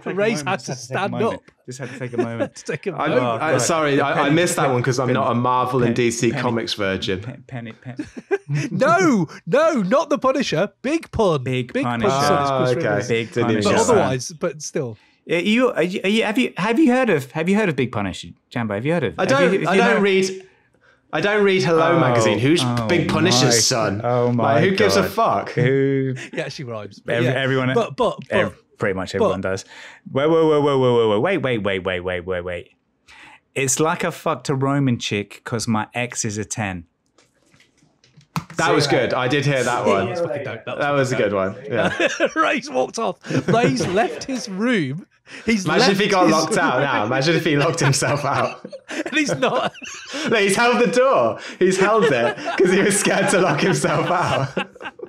Ray's had to stand up. Just had to take a moment. Sorry, I missed that one because I'm not a Marvel and DC Comics virgin. Pen. No, not the Punisher. Big pun. Big Punisher. Okay. Big Punisher. But otherwise, but still. Have you heard of Big Punisher, Jambo? Have you heard of? I don't read Hello magazine. Who's Big Punisher's son? Oh my! Who gives a fuck? Who? Yeah, she rhymes. Everyone. But pretty much everyone does. Wait. It's like I fucked a Roman chick because my ex is a 10. That was good. I did hear that one. That was a good one. Yeah. Ray's walked off. Ray's left his room. Imagine if he got locked out now. Imagine if he locked himself out. And he's not. No, he's held the door. He's held it because he was scared to lock himself out.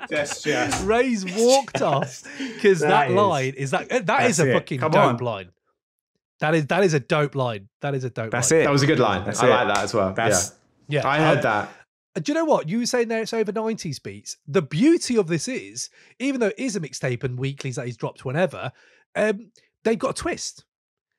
Just. Ray's walked off because that line is that is a fucking dope line. That is a dope line. That is a dope line. That's it. That was a good line. I like that as well. Yeah. I heard that. Do you know what? You were saying there it's over 90s beats. The beauty of this is, even though it is a mixtape and weeklies that he's dropped whenever, they've got a twist.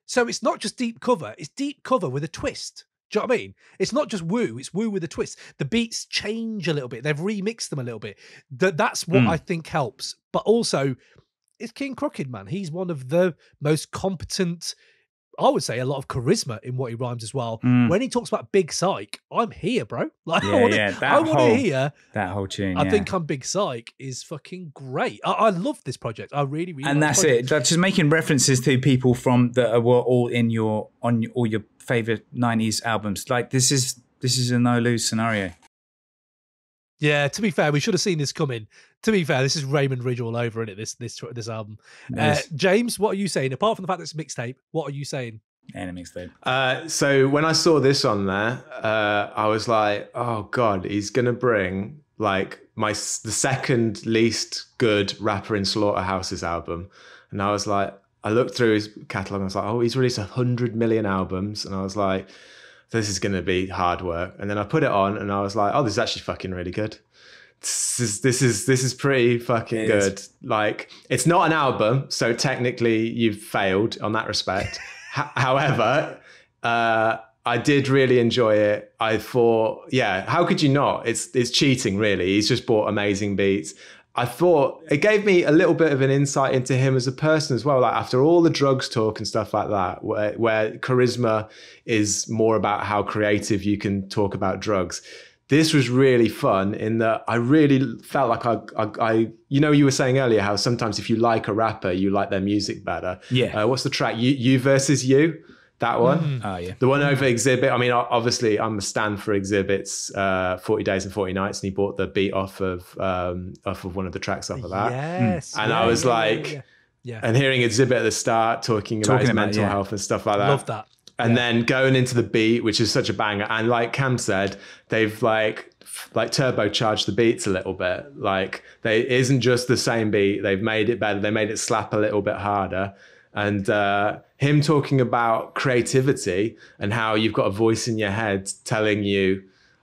So it's not just deep cover, it's deep cover with a twist. Do you know what I mean? It's not just woo, it's woo with a twist. The beats change a little bit. They've remixed them a little bit. That's what I think helps. But also, it's King Crooked, man. He's one of the most competent, I would say, a lot of charisma in what he rhymes as well. When he talks about Big Psych, I'm here, bro. Like, I want to hear that whole tune. I think I'm Big Psych is fucking great. I love this project. I really, really. And that's it. That's just making references to people from that were all in all your favorite '90s albums. Like this is This is a no-lose scenario. Yeah, to be fair, we should have seen this coming. To be fair, this is Raymond Ridge all over, isn't it? This album. James, what are you saying? Apart from the fact that it's a mixtape, what are you saying? And a mixtape. So when I saw this on there, I was like, oh God, he's going to bring like the second least good rapper in Slaughterhouse's album. And I was like, I looked through his catalogue and I was like, oh, he's released 100 million albums. And I was like, this is going to be hard work. And then I put it on and I was like, oh, this is actually fucking really good. This is pretty fucking good. Like, it's not an album, so technically you've failed on that respect. However, I did really enjoy it. I thought, yeah, how could you not? It's cheating, really. He's just bought amazing beats. I thought it gave me a little bit of an insight into him as a person as well. Like after all the drugs talk and stuff like that, where charisma is more about how creative you can talk about drugs. This was really fun in that I really felt like I you were saying earlier how sometimes if you like a rapper, you like their music better. Yeah. What's the track? You versus You? That one? Oh, yeah. The one over Exhibit. I mean, obviously, I'm a stan for Exhibit's 40 Days and 40 Nights, and he bought the beat off of one of the tracks off of that. Yes. And I was like, and hearing Exhibit at the start talking about his mental health and stuff like that. Love that. And then going into the beat, which is such a banger. And like Cam said, they've like turbocharged the beats a little bit. Like it isn't just the same beat. They've made it better. They made it slap a little bit harder. And him talking about creativity and how you've got a voice in your head telling you,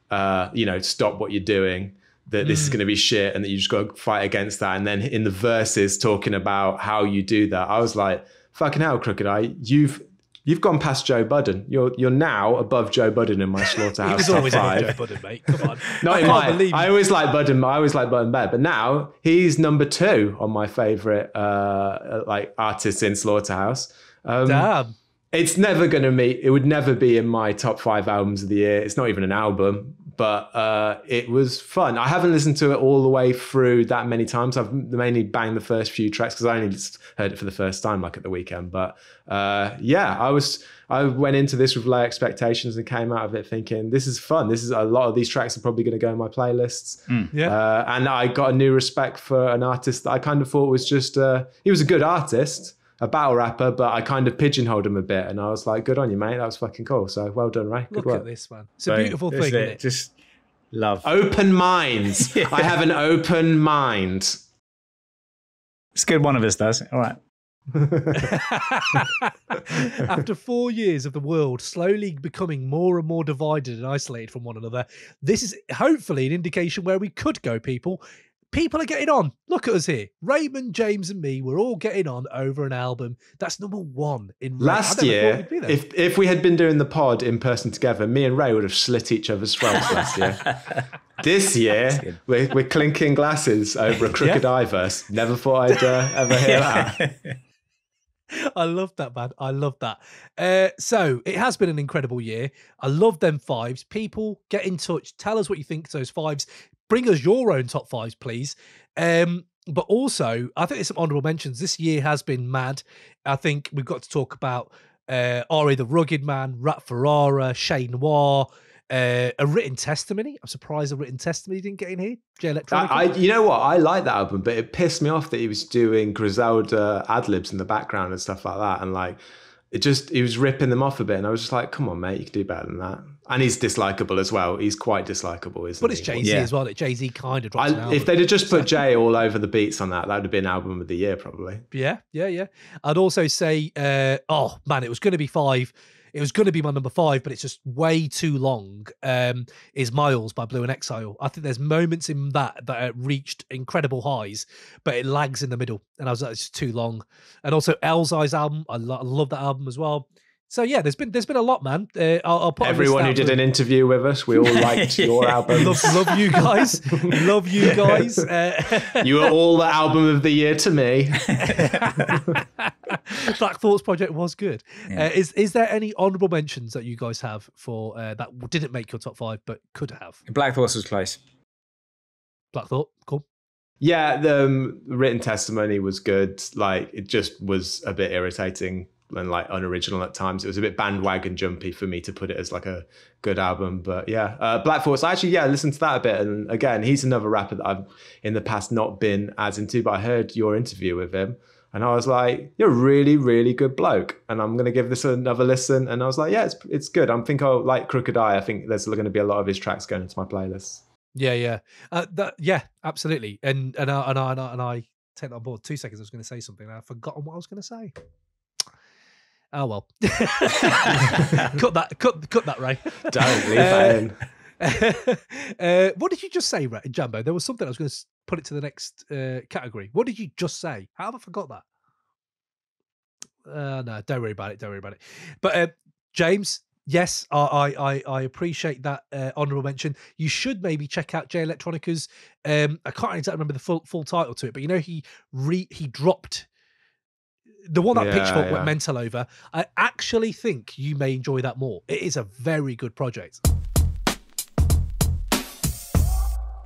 stop what you're doing, that this is going to be shit and that you just got to fight against that. And then in the verses talking about how you do that, I was like, fucking hell, Crooked Eye, you've gone past Joe Budden. You're now above Joe Budden in my Slaughterhouse. He was always above Joe Budden, mate. Come on. Not in my. I always like Budden. I always like Budden better. But now he's number 2 on my favorite artists in Slaughterhouse. Damn. It's never going to meet. It would never be in my top 5 albums of the year. It's not even an album, but it was fun. I haven't listened to it all the way through that many times. I've mainly banged the first few tracks because I only just heard it for the first time, like at the weekend. But I went into this with low expectations and came out of it thinking, this is fun. This is a lot of these tracks are probably going to go in my playlists. And I got a new respect for an artist that I kind of thought was just he was a good artist, a battle rapper, but I kind of pigeonholed him a bit, and I was like, good on you, mate. That was fucking cool. So well done, Ray. Good Look work. at this, man. It's a beautiful thing, isn't it? Just love. Open minds. I have an open mind. It's good one of us does. All right. After 4 years of the world slowly becoming more and more divided and isolated from one another, this is hopefully an indication where we could go, people. People are getting on. Look at us here. Raymond, James and me, we're all getting on over an album that's number 1 in last year. If we had been doing the pod in person together, me and Ray would have slit each other's throats last year. This year, we're clinking glasses over a Crooked Eye verse. Never thought I'd ever hear that. I love that, man. I love that. So it has been an incredible year. I love them 5s. People, get in touch. Tell us what you think of those 5s. Bring us your own top 5s, please. But also, I think there's some honourable mentions. This year has been mad. I think we've got to talk about R.A. the Rugged Man, R.A.P. Ferreira, Shay Noir, a Written Testimony. I'm surprised a Written Testimony didn't get in here. Electronica. You know what? I like that album, but it pissed me off that he was doing Griselda ad-libs in the background and stuff like that. And like, he was ripping them off a bit. And I was just like, come on, mate, you can do better than that. And he's dislikable as well. He's quite dislikable, isn't he? But it's Jay-Z as well. Jay-Z kind of dropped an album. If they'd have just put Jay all over the beats on that would have been album of the year, probably. Yeah. I'd also say, oh man, it was going to be 5. It was going to be my number 5, but it's just way too long. Is Miles by Blue and Exile. I think there's moments in that reached incredible highs, but it lags in the middle. And I was like, it's too long. And also Elzhi's album. I love that album as well. So yeah, there's been a lot, man. I'll put everyone who did an interview with us. We all liked your album. Love you guys. Love you guys. You were all the album of the year to me. Black Thoughts Project was good. Yeah. Is there any honourable mentions that you guys have for that didn't make your top 5 but could have? Black Thoughts was close. Black Thought, cool. Yeah, the Written Testimony was good. Like, it just was a bit irritating and like unoriginal at times. It was a bit bandwagon jumpy for me to put it as like a good album. But yeah, Black Force, I actually, listened to that a bit. And again, he's another rapper that I've in the past not been as into, but I heard your interview with him. And I was like, you're a really, really good bloke. And I'm going to give this another listen. And I was like, yeah, it's good. I think I'll like Crooked Eye. I think there's going to be a lot of his tracks going into my playlist. Yeah. Absolutely. And I take that on board. 2 seconds, I was going to say something. I've forgotten what I was going to say. Oh, well. Cut that, Ray. Don't leave that in. What did you just say, Jambo? There was something I was going to put it to the next category. What did you just say? How have I forgot that? No, don't worry about it. But James, yes, I appreciate that honourable mention. You should maybe check out Jay Electronica's. I can't exactly remember the full title to it, but you know he dropped the one that Pitchfork went mental over. I actually think you may enjoy that more. It is a very good project.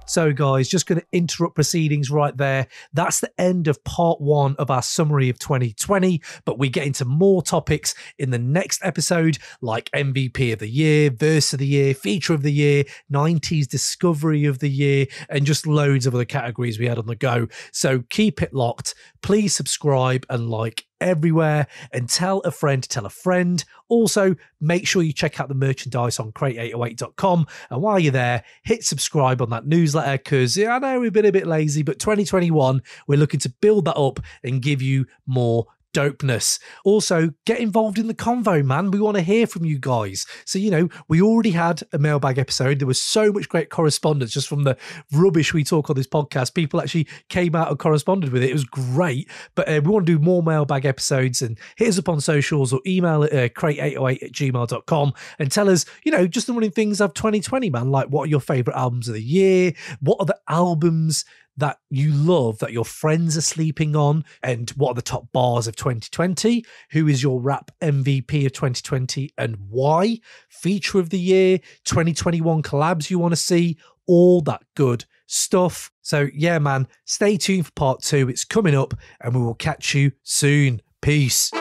So, guys, just going to interrupt proceedings right there. That's the end of part 1 of our summary of 2020, but we get into more topics in the next episode, like MVP of the year, verse of the year, feature of the year, 90s discovery of the year, and just loads of other categories we had on the go. So keep it locked. Please subscribe and like everywhere, and tell a friend to tell a friend. Also, make sure you check out the merchandise on crate808.com, and while you're there, hit subscribe on that newsletter, because I know we've been a bit lazy, but 2021 we're looking to build that up and give you more dopeness. Also, get involved in the convo, man. We want to hear from you guys. So, we already had a mailbag episode. There was so much great correspondence just from the rubbish we talk on this podcast. People actually came out and corresponded with it. It was great. But we want to do more mailbag episodes, and hit us up on socials or email at crate808@gmail.com and tell us, just the running things of 2020, man. Like, what are your favorite albums of the year? What are the albums that you love that your friends are sleeping on? And what are the top bars of 2020? Who is your rap MVP of 2020 and why? Feature of the year, 2021 collabs you want to see, all that good stuff. So yeah, man, stay tuned for part 2. It's coming up, and we will catch you soon. Peace.